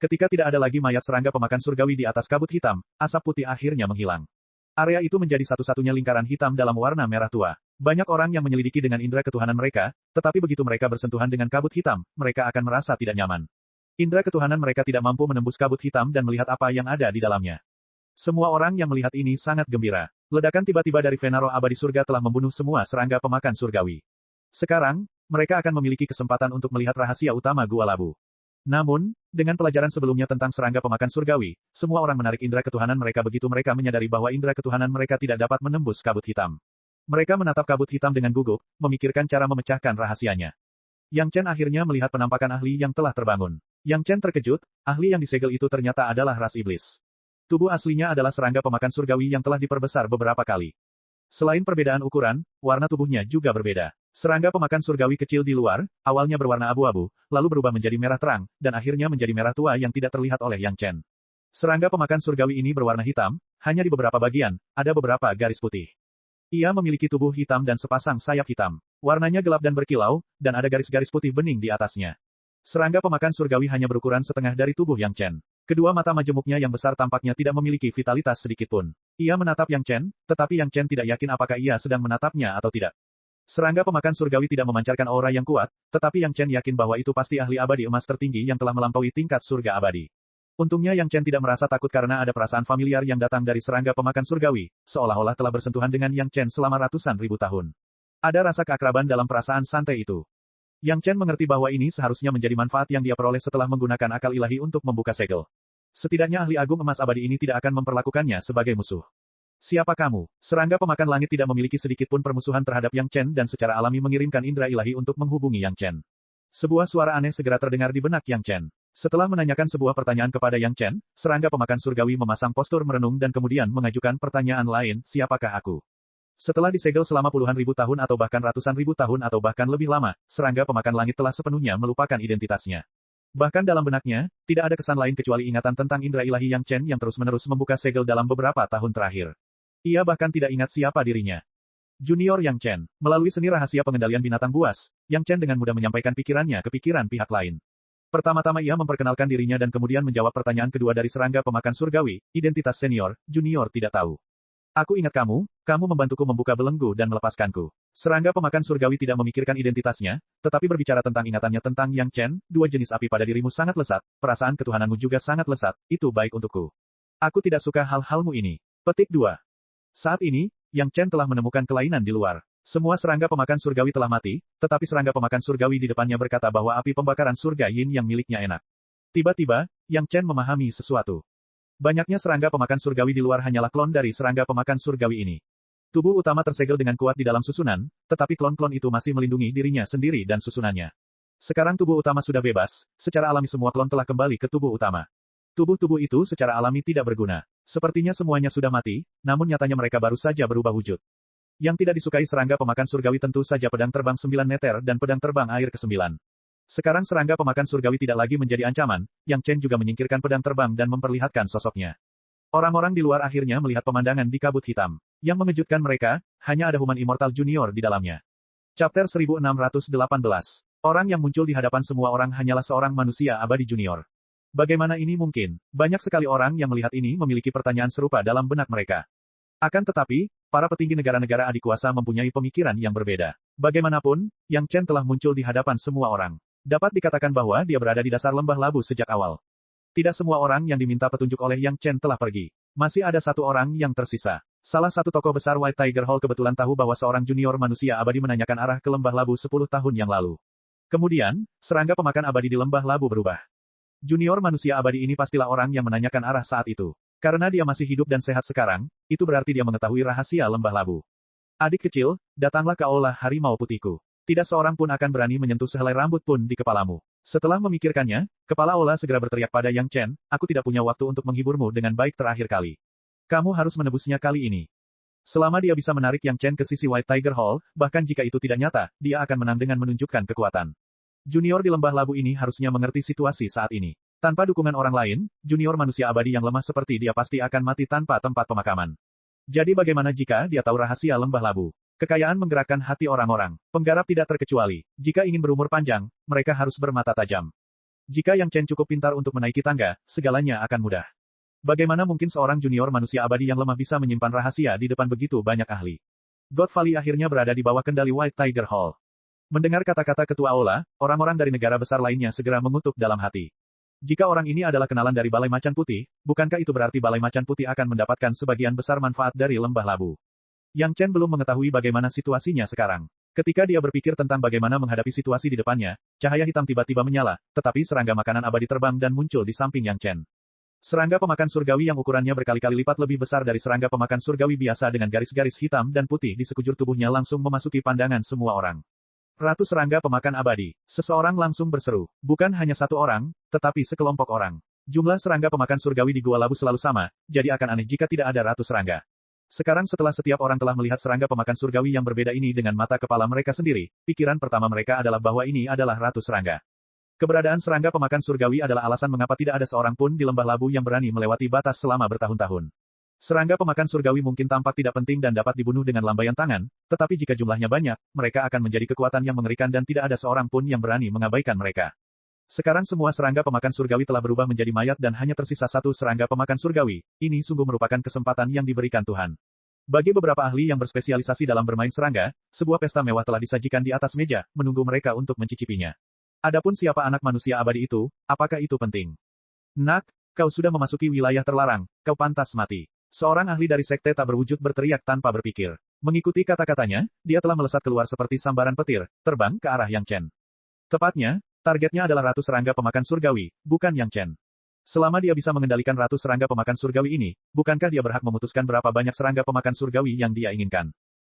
Ketika tidak ada lagi mayat serangga pemakan surgawi di atas kabut hitam, asap putih akhirnya menghilang. Area itu menjadi satu-satunya lingkaran hitam dalam warna merah tua. Banyak orang yang menyelidiki dengan indera ketuhanan mereka, tetapi begitu mereka bersentuhan dengan kabut hitam, mereka akan merasa tidak nyaman. Indera ketuhanan mereka tidak mampu menembus kabut hitam dan melihat apa yang ada di dalamnya. Semua orang yang melihat ini sangat gembira. Ledakan tiba-tiba dari vena roh abadi surga telah membunuh semua serangga pemakan surgawi. Sekarang, mereka akan memiliki kesempatan untuk melihat rahasia utama Gua Labu. Namun, dengan pelajaran sebelumnya tentang serangga pemakan surgawi, semua orang menarik indera ketuhanan mereka begitu mereka menyadari bahwa indera ketuhanan mereka tidak dapat menembus kabut hitam. Mereka menatap kabut hitam dengan gugup, memikirkan cara memecahkan rahasianya. Yang Chen akhirnya melihat penampakan ahli yang telah terbangun. Yang Chen terkejut, ahli yang disegel itu ternyata adalah ras iblis. Tubuh aslinya adalah serangga pemakan surgawi yang telah diperbesar beberapa kali. Selain perbedaan ukuran, warna tubuhnya juga berbeda. Serangga pemakan surgawi kecil di luar, awalnya berwarna abu-abu, lalu berubah menjadi merah terang, dan akhirnya menjadi merah tua yang tidak terlihat oleh Yang Chen. Serangga pemakan surgawi ini berwarna hitam, hanya di beberapa bagian, ada beberapa garis putih. Ia memiliki tubuh hitam dan sepasang sayap hitam. Warnanya gelap dan berkilau, dan ada garis-garis putih bening di atasnya. Serangga pemakan surgawi hanya berukuran setengah dari tubuh Yang Chen. Kedua mata majemuknya yang besar tampaknya tidak memiliki vitalitas sedikitpun. Ia menatap Yang Chen, tetapi Yang Chen tidak yakin apakah ia sedang menatapnya atau tidak. Serangga pemakan surgawi tidak memancarkan aura yang kuat, tetapi Yang Chen yakin bahwa itu pasti ahli abadi emas tertinggi yang telah melampaui tingkat surga abadi. Untungnya Yang Chen tidak merasa takut karena ada perasaan familiar yang datang dari serangga pemakan surgawi, seolah-olah telah bersentuhan dengan Yang Chen selama ratusan ribu tahun. Ada rasa keakraban dalam perasaan santai itu. Yang Chen mengerti bahwa ini seharusnya menjadi manfaat yang dia peroleh setelah menggunakan akal ilahi untuk membuka segel. Setidaknya ahli agung emas abadi ini tidak akan memperlakukannya sebagai musuh. Siapa kamu? Serangga pemakan langit tidak memiliki sedikit pun permusuhan terhadap Yang Chen dan secara alami mengirimkan indera ilahi untuk menghubungi Yang Chen. Sebuah suara aneh segera terdengar di benak Yang Chen. Setelah menanyakan sebuah pertanyaan kepada Yang Chen, serangga pemakan surgawi memasang postur merenung dan kemudian mengajukan pertanyaan lain, siapakah aku? Setelah disegel selama puluhan ribu tahun atau bahkan ratusan ribu tahun atau bahkan lebih lama, serangga pemakan langit telah sepenuhnya melupakan identitasnya. Bahkan dalam benaknya, tidak ada kesan lain kecuali ingatan tentang indera ilahi Yang Chen yang terus-menerus membuka segel dalam beberapa tahun terakhir. Ia bahkan tidak ingat siapa dirinya. Junior Yang Chen, melalui seni rahasia pengendalian binatang buas, Yang Chen dengan mudah menyampaikan pikirannya ke pikiran pihak lain. Pertama-tama ia memperkenalkan dirinya dan kemudian menjawab pertanyaan kedua dari serangga pemakan surgawi, identitas senior, junior tidak tahu. Aku ingat kamu membantuku membuka belenggu dan melepaskanku. Serangga pemakan surgawi tidak memikirkan identitasnya, tetapi berbicara tentang ingatannya tentang Yang Chen, dua jenis api pada dirimu sangat lesat, perasaan ketuhananmu juga sangat lesat, itu baik untukku. Aku tidak suka hal-halmu ini. Petik 2. Saat ini, Yang Chen telah menemukan kelainan di luar. Semua serangga pemakan surgawi telah mati, tetapi serangga pemakan surgawi di depannya berkata bahwa api pembakaran surga yin yang miliknya enak. Tiba-tiba, Yang Chen memahami sesuatu. Banyaknya serangga pemakan surgawi di luar hanyalah klon dari serangga pemakan surgawi ini. Tubuh utama tersegel dengan kuat di dalam susunan, tetapi klon-klon itu masih melindungi dirinya sendiri dan susunannya. Sekarang tubuh utama sudah bebas, secara alami semua klon telah kembali ke tubuh utama. Tubuh-tubuh itu secara alami tidak berguna. Sepertinya semuanya sudah mati, namun nyatanya mereka baru saja berubah wujud. Yang tidak disukai serangga pemakan surgawi tentu saja pedang terbang 9 meter dan pedang terbang air ke-9. Sekarang serangga pemakan surgawi tidak lagi menjadi ancaman, Yang Chen juga menyingkirkan pedang terbang dan memperlihatkan sosoknya. Orang-orang di luar akhirnya melihat pemandangan di kabut hitam. Yang mengejutkan mereka, hanya ada Human Immortal Junior di dalamnya. Chapter 1618. Orang yang muncul di hadapan semua orang hanyalah seorang manusia abadi junior. Bagaimana ini mungkin? Banyak sekali orang yang melihat ini memiliki pertanyaan serupa dalam benak mereka. Akan tetapi, para petinggi negara-negara adikuasa mempunyai pemikiran yang berbeda. Bagaimanapun, Yang Chen telah muncul di hadapan semua orang. Dapat dikatakan bahwa dia berada di dasar lembah labu sejak awal. Tidak semua orang yang diminta petunjuk oleh Yang Chen telah pergi. Masih ada satu orang yang tersisa. Salah satu tokoh besar White Tiger Hall kebetulan tahu bahwa seorang junior manusia abadi menanyakan arah ke lembah labu 10 tahun yang lalu. Kemudian, serangga pemakan abadi di lembah labu berubah. Junior manusia abadi ini pastilah orang yang menanyakan arah saat itu. Karena dia masih hidup dan sehat sekarang, itu berarti dia mengetahui rahasia lembah labu. Adik kecil, datanglah ke aula harimau putihku. Tidak seorang pun akan berani menyentuh sehelai rambut pun di kepalamu. Setelah memikirkannya, kepala Ola segera berteriak pada Yang Chen, aku tidak punya waktu untuk menghiburmu dengan baik terakhir kali. Kamu harus menebusnya kali ini. Selama dia bisa menarik Yang Chen ke sisi White Tiger Hall, bahkan jika itu tidak nyata, dia akan menang dengan menunjukkan kekuatan. Junior di lembah labu ini harusnya mengerti situasi saat ini. Tanpa dukungan orang lain, junior manusia abadi yang lemah seperti dia pasti akan mati tanpa tempat pemakaman. Jadi bagaimana jika dia tahu rahasia lembah labu? Kekayaan menggerakkan hati orang-orang. Penggarap tidak terkecuali. Jika ingin berumur panjang, mereka harus bermata tajam. Jika Yang Chen cukup pintar untuk menaiki tangga, segalanya akan mudah. Bagaimana mungkin seorang junior manusia abadi yang lemah bisa menyimpan rahasia di depan begitu banyak ahli? God Valley akhirnya berada di bawah kendali White Tiger Hall. Mendengar kata-kata ketua aula, orang-orang dari negara besar lainnya segera mengutuk dalam hati. Jika orang ini adalah kenalan dari Balai Macan Putih, bukankah itu berarti Balai Macan Putih akan mendapatkan sebagian besar manfaat dari lembah labu? Yang Chen belum mengetahui bagaimana situasinya sekarang. Ketika dia berpikir tentang bagaimana menghadapi situasi di depannya, cahaya hitam tiba-tiba menyala, tetapi serangga makanan abadi terbang dan muncul di samping Yang Chen. Serangga pemakan surgawi yang ukurannya berkali-kali lipat lebih besar dari serangga pemakan surgawi biasa dengan garis-garis hitam dan putih di sekujur tubuhnya langsung memasuki pandangan semua orang. Ratu serangga pemakan abadi. Seseorang langsung berseru. Bukan hanya satu orang, tetapi sekelompok orang. Jumlah serangga pemakan surgawi di Gua Labu selalu sama, jadi akan aneh jika tidak ada ratu serangga. Sekarang setelah setiap orang telah melihat serangga pemakan surgawi yang berbeda ini dengan mata kepala mereka sendiri, pikiran pertama mereka adalah bahwa ini adalah ratu serangga. Keberadaan serangga pemakan surgawi adalah alasan mengapa tidak ada seorang pun di lembah labu yang berani melewati batas selama bertahun-tahun. Serangga pemakan surgawi mungkin tampak tidak penting dan dapat dibunuh dengan lambaian tangan, tetapi jika jumlahnya banyak, mereka akan menjadi kekuatan yang mengerikan dan tidak ada seorang pun yang berani mengabaikan mereka. Sekarang semua serangga pemakan surgawi telah berubah menjadi mayat dan hanya tersisa satu serangga pemakan surgawi. Ini sungguh merupakan kesempatan yang diberikan Tuhan. Bagi beberapa ahli yang berspesialisasi dalam bermain serangga, sebuah pesta mewah telah disajikan di atas meja, menunggu mereka untuk mencicipinya. Adapun siapa anak manusia abadi itu, apakah itu penting? Nak, kau sudah memasuki wilayah terlarang, kau pantas mati. Seorang ahli dari sekte tak berwujud berteriak tanpa berpikir. Mengikuti kata-katanya, dia telah melesat keluar seperti sambaran petir, terbang ke arah Yang Chen. Tepatnya, targetnya adalah Ratu Serangga Pemakan Surgawi, bukan Yang Chen. Selama dia bisa mengendalikan Ratu Serangga Pemakan Surgawi ini, bukankah dia berhak memutuskan berapa banyak serangga pemakan surgawi yang dia inginkan?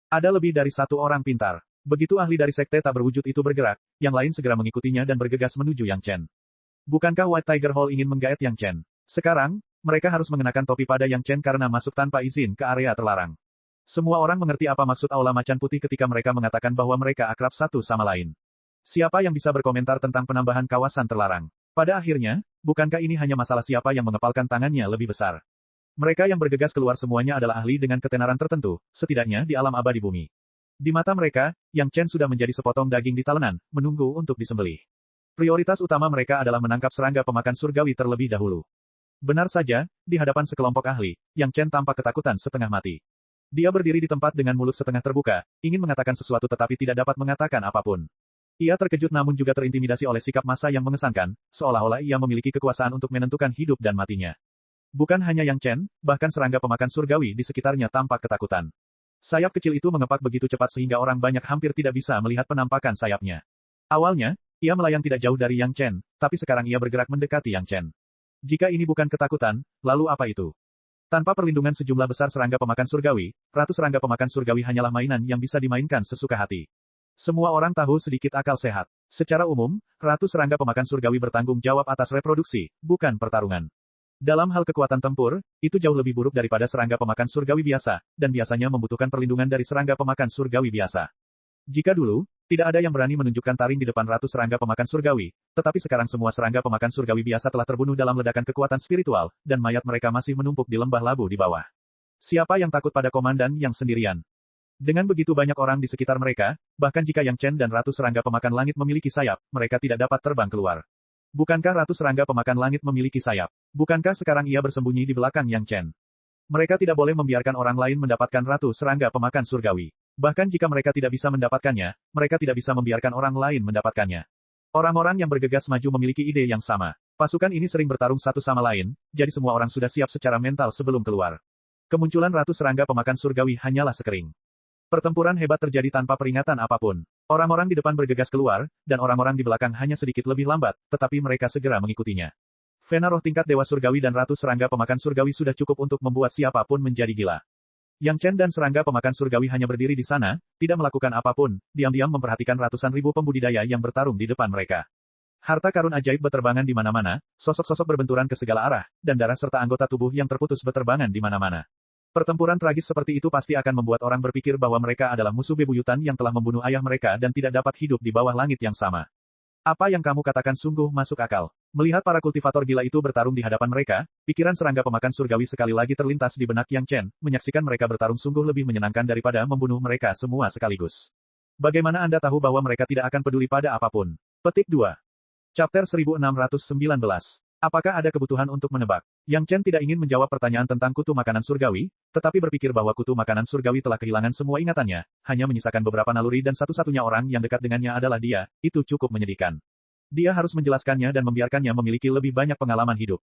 Ada lebih dari satu orang pintar. Begitu ahli dari sekte tak berwujud itu bergerak, yang lain segera mengikutinya dan bergegas menuju Yang Chen. Bukankah White Tiger Hall ingin menggaet Yang Chen? Sekarang, mereka harus mengenakan topi pada Yang Chen karena masuk tanpa izin ke area terlarang. Semua orang mengerti apa maksud Aula Macan Putih ketika mereka mengatakan bahwa mereka akrab satu sama lain. Siapa yang bisa berkomentar tentang penambahan kawasan terlarang? Pada akhirnya, bukankah ini hanya masalah siapa yang mengepalkan tangannya lebih besar? Mereka yang bergegas keluar semuanya adalah ahli dengan ketenaran tertentu, setidaknya di alam abadi bumi. Di mata mereka, Yang Chen sudah menjadi sepotong daging di talenan, menunggu untuk disembelih. Prioritas utama mereka adalah menangkap serangga pemakan surgawi terlebih dahulu. Benar saja, di hadapan sekelompok ahli, Yang Chen tampak ketakutan setengah mati. Dia berdiri di tempat dengan mulut setengah terbuka, ingin mengatakan sesuatu tetapi tidak dapat mengatakan apapun. Ia terkejut namun juga terintimidasi oleh sikap massa yang mengesankan, seolah-olah ia memiliki kekuasaan untuk menentukan hidup dan matinya. Bukan hanya Yang Chen, bahkan serangga pemakan surgawi di sekitarnya tampak ketakutan. Sayap kecil itu mengepak begitu cepat sehingga orang banyak hampir tidak bisa melihat penampakan sayapnya. Awalnya, ia melayang tidak jauh dari Yang Chen, tapi sekarang ia bergerak mendekati Yang Chen. Jika ini bukan ketakutan, lalu apa itu? Tanpa perlindungan sejumlah besar serangga pemakan surgawi, Ratu Serangga Pemakan Surgawi hanyalah mainan yang bisa dimainkan sesuka hati. Semua orang tahu sedikit akal sehat. Secara umum, Ratu Serangga Pemakan Surgawi bertanggung jawab atas reproduksi, bukan pertarungan. Dalam hal kekuatan tempur, itu jauh lebih buruk daripada serangga pemakan surgawi biasa, dan biasanya membutuhkan perlindungan dari serangga pemakan surgawi biasa. Jika dulu, tidak ada yang berani menunjukkan taring di depan Ratu Serangga Pemakan Surgawi, tetapi sekarang semua serangga pemakan surgawi biasa telah terbunuh dalam ledakan kekuatan spiritual, dan mayat mereka masih menumpuk di lembah labu di bawah. Siapa yang takut pada komandan yang sendirian? Dengan begitu banyak orang di sekitar mereka, bahkan jika Yang Chen dan Ratu Serangga Pemakan Langit memiliki sayap, mereka tidak dapat terbang keluar. Bukankah Ratu Serangga Pemakan Langit memiliki sayap? Bukankah sekarang ia bersembunyi di belakang Yang Chen? Mereka tidak boleh membiarkan orang lain mendapatkan Ratu Serangga Pemakan Surgawi. Bahkan jika mereka tidak bisa mendapatkannya, mereka tidak bisa membiarkan orang lain mendapatkannya. Orang-orang yang bergegas maju memiliki ide yang sama. Pasukan ini sering bertarung satu sama lain, jadi semua orang sudah siap secara mental sebelum keluar. Kemunculan Ratu Serangga Pemakan Surgawi hanyalah sekering. Pertempuran hebat terjadi tanpa peringatan apapun. Orang-orang di depan bergegas keluar, dan orang-orang di belakang hanya sedikit lebih lambat, tetapi mereka segera mengikutinya. Vena roh tingkat Dewa Surgawi dan Ratu Serangga Pemakan Surgawi sudah cukup untuk membuat siapapun menjadi gila. Yang Chen dan Serangga Pemakan Surgawi hanya berdiri di sana, tidak melakukan apapun, diam-diam memperhatikan ratusan ribu pembudidaya yang bertarung di depan mereka. Harta karun ajaib berterbangan di mana-mana, sosok-sosok berbenturan ke segala arah, dan darah serta anggota tubuh yang terputus berterbangan di mana-mana. Pertempuran tragis seperti itu pasti akan membuat orang berpikir bahwa mereka adalah musuh bebuyutan yang telah membunuh ayah mereka dan tidak dapat hidup di bawah langit yang sama. Apa yang kamu katakan sungguh masuk akal. Melihat para kultivator gila itu bertarung di hadapan mereka, pikiran serangga pemakan surgawi sekali lagi terlintas di benak Yang Chen, menyaksikan mereka bertarung sungguh lebih menyenangkan daripada membunuh mereka semua sekaligus. Bagaimana Anda tahu bahwa mereka tidak akan peduli pada apapun? Petik 2. Chapter 1619. Apakah ada kebutuhan untuk menebak? Yang Chen tidak ingin menjawab pertanyaan tentang kutu makanan surgawi, tetapi berpikir bahwa kutu makanan surgawi telah kehilangan semua ingatannya, hanya menyisakan beberapa naluri dan satu-satunya orang yang dekat dengannya adalah dia, itu cukup menyedihkan. Dia harus menjelaskannya dan membiarkannya memiliki lebih banyak pengalaman hidup.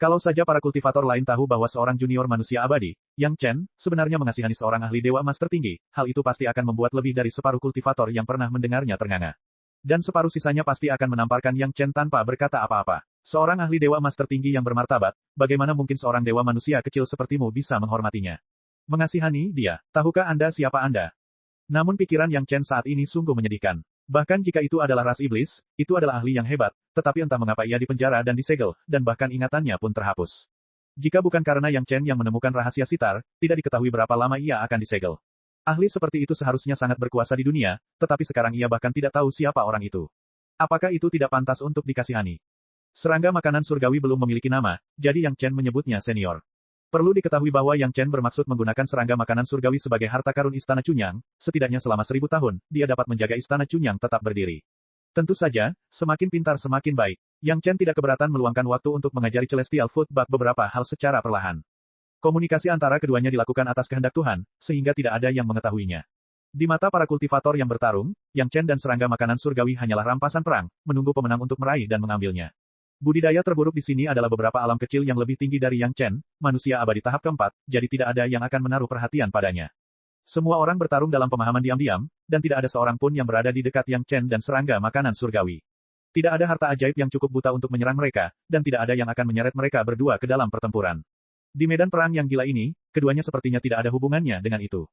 Kalau saja para kultivator lain tahu bahwa seorang junior manusia abadi, Yang Chen, sebenarnya mengasihani seorang ahli dewa emas tertinggi, hal itu pasti akan membuat lebih dari separuh kultivator yang pernah mendengarnya ternganga. Dan separuh sisanya pasti akan menamparkan Yang Chen tanpa berkata apa-apa. Seorang ahli dewa emas tertinggi yang bermartabat, bagaimana mungkin seorang dewa manusia kecil sepertimu bisa menghormatinya? Mengasihani dia, tahukah Anda siapa Anda? Namun pikiran Yang Chen saat ini sungguh menyedihkan. Bahkan jika itu adalah ras iblis, itu adalah ahli yang hebat, tetapi entah mengapa ia dipenjara dan disegel, dan bahkan ingatannya pun terhapus. Jika bukan karena Yang Chen yang menemukan rahasia sitar, tidak diketahui berapa lama ia akan disegel. Ahli seperti itu seharusnya sangat berkuasa di dunia, tetapi sekarang ia bahkan tidak tahu siapa orang itu. Apakah itu tidak pantas untuk dikasihani? Serangga makanan surgawi belum memiliki nama, jadi Yang Chen menyebutnya senior. Perlu diketahui bahwa Yang Chen bermaksud menggunakan serangga makanan surgawi sebagai harta karun Istana Chunyang, setidaknya selama 1000 tahun, dia dapat menjaga Istana Chunyang tetap berdiri. Tentu saja, semakin pintar semakin baik. Yang Chen tidak keberatan meluangkan waktu untuk mengajari Celestial Food bak beberapa hal secara perlahan. Komunikasi antara keduanya dilakukan atas kehendak Tuhan, sehingga tidak ada yang mengetahuinya. Di mata para kultivator yang bertarung, Yang Chen dan serangga makanan surgawi hanyalah rampasan perang, menunggu pemenang untuk meraih dan mengambilnya. Budidaya terburuk di sini adalah beberapa alam kecil yang lebih tinggi dari Yang Chen, manusia abadi tahap keempat, jadi tidak ada yang akan menaruh perhatian padanya. Semua orang bertarung dalam pemahaman diam-diam, dan tidak ada seorang pun yang berada di dekat Yang Chen dan serangga makanan surgawi. Tidak ada harta ajaib yang cukup buta untuk menyerang mereka, dan tidak ada yang akan menyeret mereka berdua ke dalam pertempuran. Di medan perang yang gila ini, keduanya sepertinya tidak ada hubungannya dengan itu.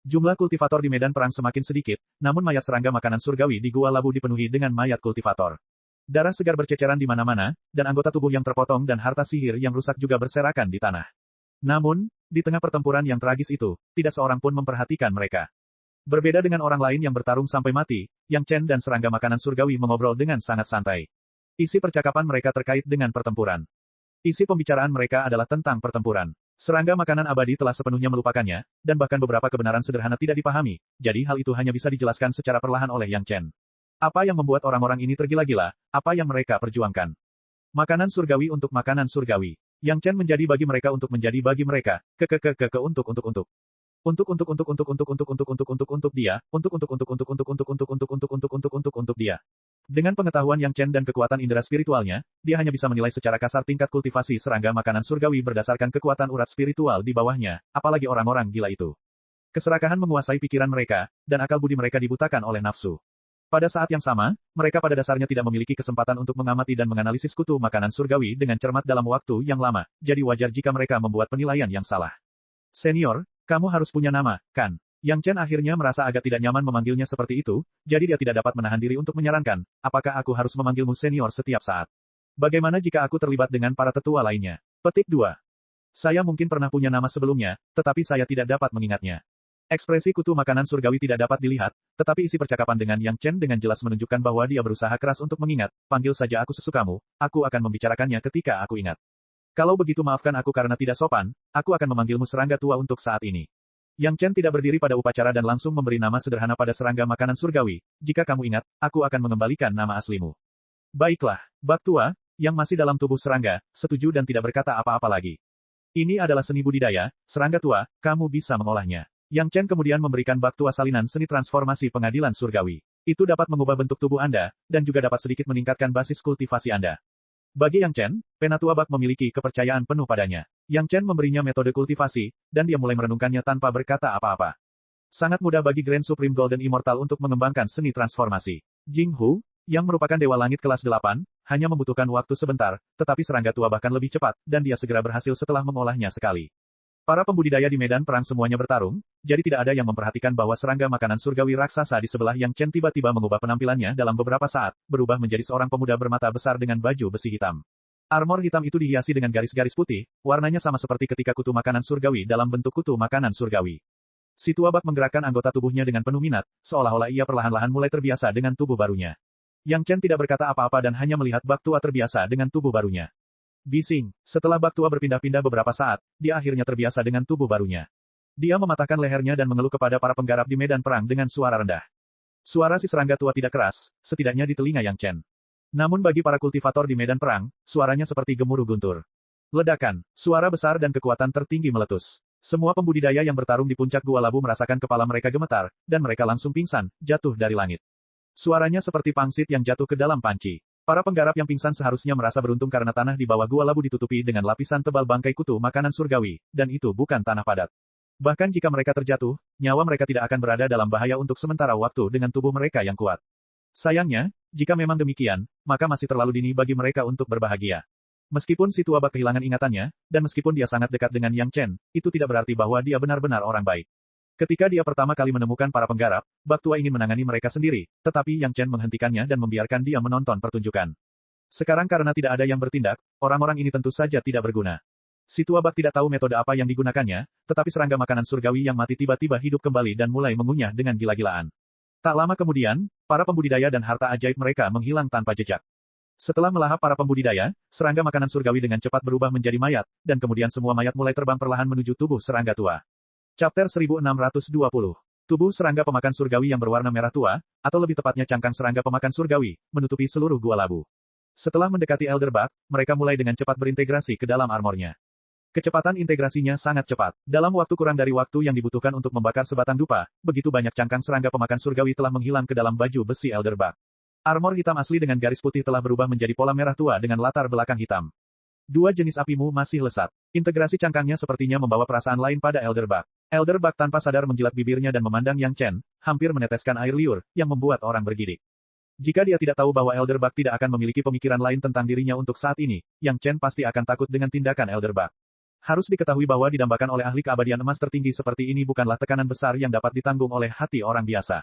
Jumlah kultivator di medan perang semakin sedikit, namun mayat serangga makanan surgawi di Gua Labu dipenuhi dengan mayat kultivator. Darah segar berceceran di mana-mana, dan anggota tubuh yang terpotong dan harta sihir yang rusak juga berserakan di tanah. Namun, di tengah pertempuran yang tragis itu, tidak seorang pun memperhatikan mereka. Berbeda dengan orang lain yang bertarung sampai mati, Yang Chen dan serangga makanan surgawi mengobrol dengan sangat santai. Isi percakapan mereka terkait dengan pertempuran. Isi pembicaraan mereka adalah tentang pertempuran. Serangga makanan abadi telah sepenuhnya melupakannya, dan bahkan beberapa kebenaran sederhana tidak dipahami, jadi hal itu hanya bisa dijelaskan secara perlahan oleh Yang Chen. Apa yang membuat orang-orang ini tergila-gila, apa yang mereka perjuangkan? Makanan surgawi untuk makanan surgawi. Yang Chen menjadi bagi mereka untuk menjadi bagi mereka, untuk dia, untuk dia. Dengan pengetahuan Yang Chen dan kekuatan indera spiritualnya, dia hanya bisa menilai secara kasar tingkat kultivasi serangga makanan surgawi berdasarkan kekuatan urat spiritual di bawahnya, apalagi orang-orang gila itu. Keserakahan menguasai pikiran mereka, dan akal budi mereka dibutakan oleh nafsu. Pada saat yang sama, mereka pada dasarnya tidak memiliki kesempatan untuk mengamati dan menganalisis kutu makanan surgawi dengan cermat dalam waktu yang lama, jadi wajar jika mereka membuat penilaian yang salah. Senior, kamu harus punya nama, kan? Yang Chen akhirnya merasa agak tidak nyaman memanggilnya seperti itu, jadi dia tidak dapat menahan diri untuk menyarankan, apakah aku harus memanggilmu senior setiap saat? Bagaimana jika aku terlibat dengan para tetua lainnya? Petik 2. Saya mungkin pernah punya nama sebelumnya, tetapi saya tidak dapat mengingatnya. Ekspresi kutu makanan surgawi tidak dapat dilihat, tetapi isi percakapan dengan Yang Chen dengan jelas menunjukkan bahwa dia berusaha keras untuk mengingat, panggil saja aku sesukamu, aku akan membicarakannya ketika aku ingat. Kalau begitu maafkan aku karena tidak sopan, aku akan memanggilmu serangga tua untuk saat ini. Yang Chen tidak berdiri pada upacara dan langsung memberi nama sederhana pada serangga makanan surgawi, jika kamu ingat, aku akan mengembalikan nama aslimu. Baiklah, Bak Tua, yang masih dalam tubuh serangga, setuju dan tidak berkata apa-apa lagi. Ini adalah seni budidaya, serangga tua, kamu bisa mengolahnya. Yang Chen kemudian memberikan Bak Tua salinan seni transformasi pengadilan surgawi. Itu dapat mengubah bentuk tubuh Anda, dan juga dapat sedikit meningkatkan basis kultivasi Anda. Bagi Yang Chen, Penatua Bak memiliki kepercayaan penuh padanya. Yang Chen memberinya metode kultivasi, dan dia mulai merenungkannya tanpa berkata apa-apa. Sangat mudah bagi Grand Supreme Golden Immortal untuk mengembangkan seni transformasi. Jing Hu, yang merupakan Dewa Langit kelas 8, hanya membutuhkan waktu sebentar, tetapi serangga tua bahkan lebih cepat, dan dia segera berhasil setelah mengolahnya sekali. Para pembudidaya di medan perang semuanya bertarung, jadi tidak ada yang memperhatikan bahwa serangga makanan surgawi raksasa di sebelah Yang Chen tiba-tiba mengubah penampilannya dalam beberapa saat, berubah menjadi seorang pemuda bermata besar dengan baju besi hitam. Armor hitam itu dihiasi dengan garis-garis putih, warnanya sama seperti ketika kutu makanan surgawi dalam bentuk kutu makanan surgawi. Si tua Bak menggerakkan anggota tubuhnya dengan penuh minat, seolah-olah ia perlahan-lahan mulai terbiasa dengan tubuh barunya. Yang Chen tidak berkata apa-apa dan hanya melihat Bak Tua terbiasa dengan tubuh barunya. Bising, setelah Bak Tua berpindah-pindah beberapa saat, dia akhirnya terbiasa dengan tubuh barunya. Dia mematahkan lehernya dan mengeluh kepada para penggarap di medan perang dengan suara rendah. Suara si serangga tua tidak keras, setidaknya di telinga Yang Chen. Namun bagi para kultivator di medan perang, suaranya seperti gemuruh guntur. Ledakan, suara besar dan kekuatan tertinggi meletus. Semua pembudidaya yang bertarung di puncak Gua Labu merasakan kepala mereka gemetar, dan mereka langsung pingsan, jatuh dari langit. Suaranya seperti pangsit yang jatuh ke dalam panci. Para penggarap yang pingsan seharusnya merasa beruntung karena tanah di bawah Gua Labu ditutupi dengan lapisan tebal bangkai kutu makanan surgawi, dan itu bukan tanah padat. Bahkan jika mereka terjatuh, nyawa mereka tidak akan berada dalam bahaya untuk sementara waktu dengan tubuh mereka yang kuat. Sayangnya, jika memang demikian, maka masih terlalu dini bagi mereka untuk berbahagia. Meskipun si tua Bak kehilangan ingatannya, dan meskipun dia sangat dekat dengan Yang Chen, itu tidak berarti bahwa dia benar-benar orang baik. Ketika dia pertama kali menemukan para penggarap, Bak Tua ingin menangani mereka sendiri, tetapi Yang Chen menghentikannya dan membiarkan dia menonton pertunjukan. Sekarang karena tidak ada yang bertindak, orang-orang ini tentu saja tidak berguna. Si tua Bak tidak tahu metode apa yang digunakannya, tetapi serangga makanan surgawi yang mati tiba-tiba hidup kembali dan mulai mengunyah dengan gila-gilaan. Tak lama kemudian, para pembudidaya dan harta ajaib mereka menghilang tanpa jejak. Setelah melahap para pembudidaya, serangga makanan surgawi dengan cepat berubah menjadi mayat, dan kemudian semua mayat mulai terbang perlahan menuju tubuh serangga tua. Chapter 1620. Tubuh serangga pemakan surgawi yang berwarna merah tua, atau lebih tepatnya cangkang serangga pemakan surgawi, menutupi seluruh Gua Labu. Setelah mendekati Elder Bak, mereka mulai dengan cepat berintegrasi ke dalam armornya. Kecepatan integrasinya sangat cepat. Dalam waktu kurang dari waktu yang dibutuhkan untuk membakar sebatang dupa, begitu banyak cangkang serangga pemakan surgawi telah menghilang ke dalam baju besi Elder Bak. Armor hitam asli dengan garis putih telah berubah menjadi pola merah tua dengan latar belakang hitam. Dua jenis apimu masih lesat. Integrasi cangkangnya sepertinya membawa perasaan lain pada Elder Bak. Elder Bug tanpa sadar menjilat bibirnya dan memandang Yang Chen, hampir meneteskan air liur, yang membuat orang bergidik. Jika dia tidak tahu bahwa Elder Bug tidak akan memiliki pemikiran lain tentang dirinya untuk saat ini, Yang Chen pasti akan takut dengan tindakan Elder Bug. Harus diketahui bahwa didambakan oleh ahli keabadian emas tertinggi seperti ini bukanlah tekanan besar yang dapat ditanggung oleh hati orang biasa.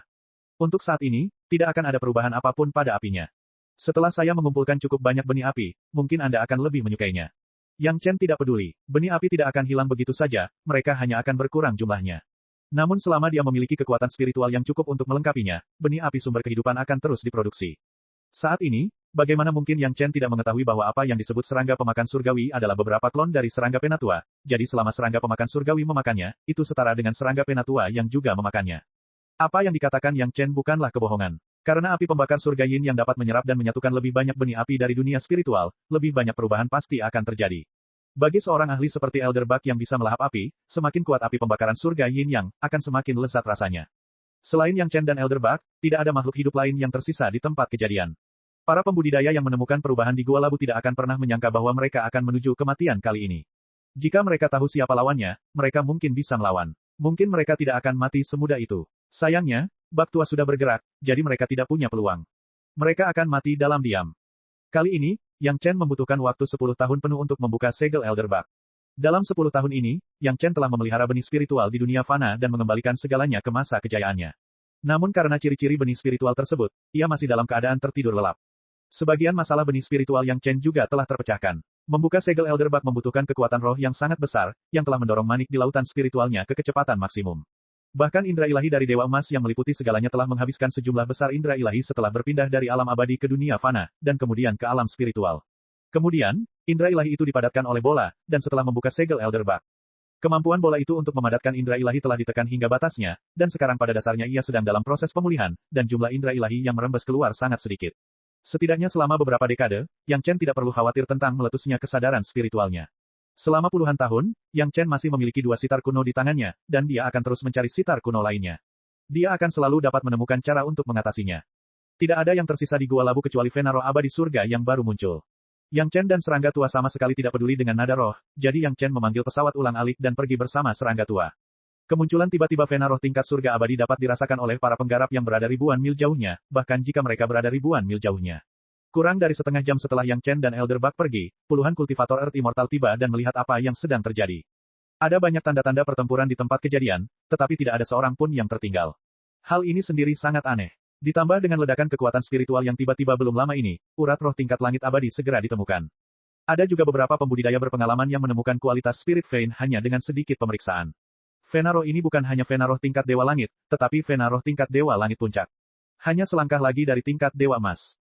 Untuk saat ini, tidak akan ada perubahan apapun pada apinya. Setelah saya mengumpulkan cukup banyak benih api, mungkin Anda akan lebih menyukainya. Yang Chen tidak peduli, benih api tidak akan hilang begitu saja, mereka hanya akan berkurang jumlahnya. Namun selama dia memiliki kekuatan spiritual yang cukup untuk melengkapinya, benih api sumber kehidupan akan terus diproduksi. Saat ini, bagaimana mungkin Yang Chen tidak mengetahui bahwa apa yang disebut serangga pemakan surgawi adalah beberapa klon dari serangga penatua, jadi selama serangga pemakan surgawi memakannya, itu setara dengan serangga penatua yang juga memakannya. Apa yang dikatakan Yang Chen bukanlah kebohongan. Karena api pembakar surga yin yang dapat menyerap dan menyatukan lebih banyak benih api dari dunia spiritual, lebih banyak perubahan pasti akan terjadi. Bagi seorang ahli seperti Elder Bug yang bisa melahap api, semakin kuat api pembakaran surga yin yang, akan semakin lezat rasanya. Selain Yang Chen dan Elder Bug, tidak ada makhluk hidup lain yang tersisa di tempat kejadian. Para pembudidaya yang menemukan perubahan di Gua Labu tidak akan pernah menyangka bahwa mereka akan menuju kematian kali ini. Jika mereka tahu siapa lawannya, mereka mungkin bisa melawan. Mungkin mereka tidak akan mati semudah itu. Sayangnya, Bug tua sudah bergerak, jadi mereka tidak punya peluang. Mereka akan mati dalam diam. Kali ini, Yang Chen membutuhkan waktu 10 tahun penuh untuk membuka segel Elder Bug. Dalam 10 tahun ini, Yang Chen telah memelihara benih spiritual di dunia fana dan mengembalikan segalanya ke masa kejayaannya. Namun karena ciri-ciri benih spiritual tersebut, ia masih dalam keadaan tertidur lelap. Sebagian masalah benih spiritual Yang Chen juga telah terpecahkan. Membuka segel Elder Bug membutuhkan kekuatan roh yang sangat besar, yang telah mendorong manik di lautan spiritualnya ke kecepatan maksimum. Bahkan indera ilahi dari Dewa Emas yang meliputi segalanya telah menghabiskan sejumlah besar indera ilahi setelah berpindah dari alam abadi ke dunia fana, dan kemudian ke alam spiritual. Kemudian, indera ilahi itu dipadatkan oleh bola, dan setelah membuka segel Elder Bug. Kemampuan bola itu untuk memadatkan indera ilahi telah ditekan hingga batasnya, dan sekarang pada dasarnya ia sedang dalam proses pemulihan, dan jumlah indera ilahi yang merembes keluar sangat sedikit. Setidaknya selama beberapa dekade, Yang Chen tidak perlu khawatir tentang meletusnya kesadaran spiritualnya. Selama puluhan tahun, Yang Chen masih memiliki 2 sitar kuno di tangannya, dan dia akan terus mencari sitar kuno lainnya. Dia akan selalu dapat menemukan cara untuk mengatasinya. Tidak ada yang tersisa di Gua Labu kecuali Vena Roh Abadi Surga yang baru muncul. Yang Chen dan serangga tua sama sekali tidak peduli dengan nada roh, jadi Yang Chen memanggil pesawat ulang-alik dan pergi bersama serangga tua. Kemunculan tiba-tiba Vena Roh tingkat surga abadi dapat dirasakan oleh para penggarap yang berada ribuan mil jauhnya, bahkan jika mereka berada ribuan mil jauhnya. Kurang dari setengah jam setelah Yang Chen dan Elder Bug pergi, puluhan kultivator Earth Immortal tiba dan melihat apa yang sedang terjadi. Ada banyak tanda-tanda pertempuran di tempat kejadian, tetapi tidak ada seorang pun yang tertinggal. Hal ini sendiri sangat aneh. Ditambah dengan ledakan kekuatan spiritual yang tiba-tiba belum lama ini, urat roh tingkat langit abadi segera ditemukan. Ada juga beberapa pembudidaya berpengalaman yang menemukan kualitas Spirit Vein hanya dengan sedikit pemeriksaan. Vena Roh ini bukan hanya Vena Roh tingkat Dewa Langit, tetapi Vena Roh tingkat Dewa Langit Puncak. Hanya selangkah lagi dari tingkat Dewa Emas.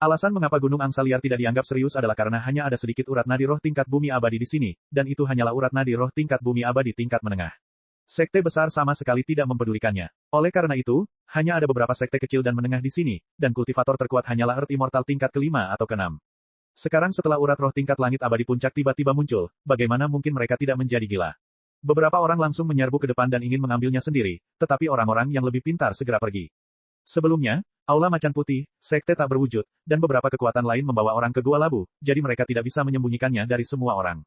Alasan mengapa Gunung Angsa Liar tidak dianggap serius adalah karena hanya ada sedikit urat nadi roh tingkat bumi abadi di sini, dan itu hanyalah urat nadi roh tingkat bumi abadi tingkat menengah. Sekte besar sama sekali tidak mempedulikannya. Oleh karena itu, hanya ada beberapa sekte kecil dan menengah di sini, dan kultivator terkuat hanyalah Earth Immortal tingkat kelima atau keenam. Sekarang setelah urat roh tingkat langit abadi puncak tiba-tiba muncul, bagaimana mungkin mereka tidak menjadi gila? Beberapa orang langsung menyerbu ke depan dan ingin mengambilnya sendiri, tetapi orang-orang yang lebih pintar segera pergi. Sebelumnya, Aula Macan Putih, sekte tak berwujud, dan beberapa kekuatan lain membawa orang ke Gua Labu, jadi mereka tidak bisa menyembunyikannya dari semua orang.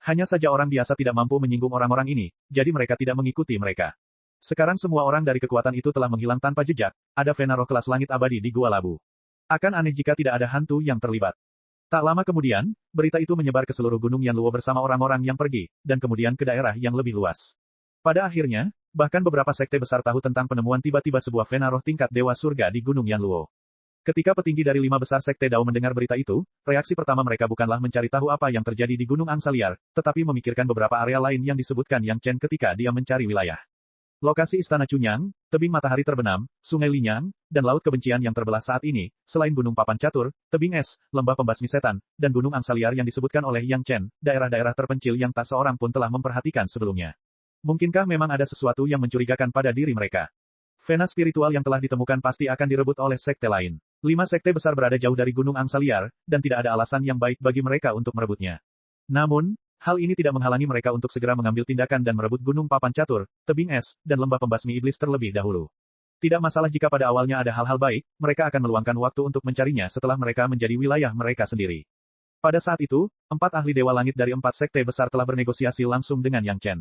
Hanya saja orang biasa tidak mampu menyinggung orang-orang ini, jadi mereka tidak mengikuti mereka. Sekarang semua orang dari kekuatan itu telah menghilang tanpa jejak, ada Vena Roh kelas langit abadi di Gua Labu. Akan aneh jika tidak ada hantu yang terlibat. Tak lama kemudian, berita itu menyebar ke seluruh Gunung Yanluo bersama orang-orang yang pergi, dan kemudian ke daerah yang lebih luas. Pada akhirnya, bahkan beberapa sekte besar tahu tentang penemuan tiba-tiba sebuah Vena Roh tingkat Dewa Surga di Gunung Yanluo. Ketika petinggi dari 5 besar sekte Dao mendengar berita itu, reaksi pertama mereka bukanlah mencari tahu apa yang terjadi di Gunung Angsa Liar, tetapi memikirkan beberapa area lain yang disebutkan Yang Chen ketika dia mencari wilayah. Lokasi Istana Cunyang, tebing matahari terbenam, Sungai Linyang, dan Laut Kebencian yang terbelah saat ini, selain Gunung Papan Catur, Tebing Es, Lembah Pembasmi Setan, dan Gunung Angsa Liar yang disebutkan oleh Yang Chen, daerah-daerah terpencil yang tak seorang pun telah memperhatikan sebelumnya. Mungkinkah memang ada sesuatu yang mencurigakan pada diri mereka? Vena spiritual yang telah ditemukan pasti akan direbut oleh sekte lain. 5 sekte besar berada jauh dari Gunung Angsa Liar, dan tidak ada alasan yang baik bagi mereka untuk merebutnya. Namun, hal ini tidak menghalangi mereka untuk segera mengambil tindakan dan merebut Gunung Papan Catur, Tebing Es, dan Lembah Pembasmi Iblis terlebih dahulu. Tidak masalah jika pada awalnya ada hal-hal baik, mereka akan meluangkan waktu untuk mencarinya setelah mereka menjadi wilayah mereka sendiri. Pada saat itu, 4 ahli Dewa Langit dari 4 sekte besar telah bernegosiasi langsung dengan Yang Chen.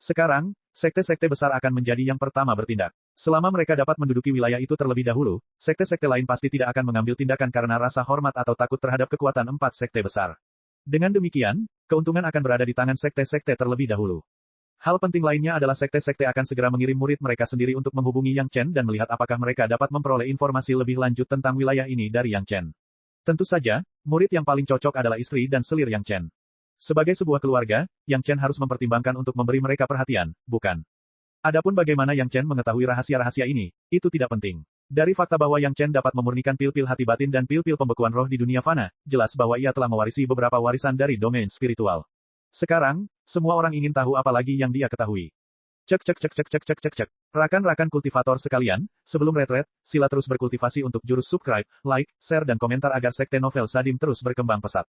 Sekarang, sekte-sekte besar akan menjadi yang pertama bertindak. Selama mereka dapat menduduki wilayah itu terlebih dahulu, sekte-sekte lain pasti tidak akan mengambil tindakan karena rasa hormat atau takut terhadap kekuatan 4 sekte besar. Dengan demikian, keuntungan akan berada di tangan sekte-sekte terlebih dahulu. Hal penting lainnya adalah sekte-sekte akan segera mengirim murid mereka sendiri untuk menghubungi Yang Chen dan melihat apakah mereka dapat memperoleh informasi lebih lanjut tentang wilayah ini dari Yang Chen. Tentu saja, murid yang paling cocok adalah istri dan selir Yang Chen. Sebagai sebuah keluarga, Yang Chen harus mempertimbangkan untuk memberi mereka perhatian, bukan? Adapun bagaimana Yang Chen mengetahui rahasia-rahasia ini, itu tidak penting. Dari fakta bahwa Yang Chen dapat memurnikan pil-pil hati batin dan pil-pil pembekuan roh di dunia fana, jelas bahwa ia telah mewarisi beberapa warisan dari domain spiritual. Sekarang, semua orang ingin tahu apa lagi yang dia ketahui. Cek cek cek cek cek cek cek cek. Rakan-rakan kultivator sekalian, sebelum retret, sila terus berkultivasi untuk jurus subscribe, like, share dan komentar agar sekte novel Sadim terus berkembang pesat.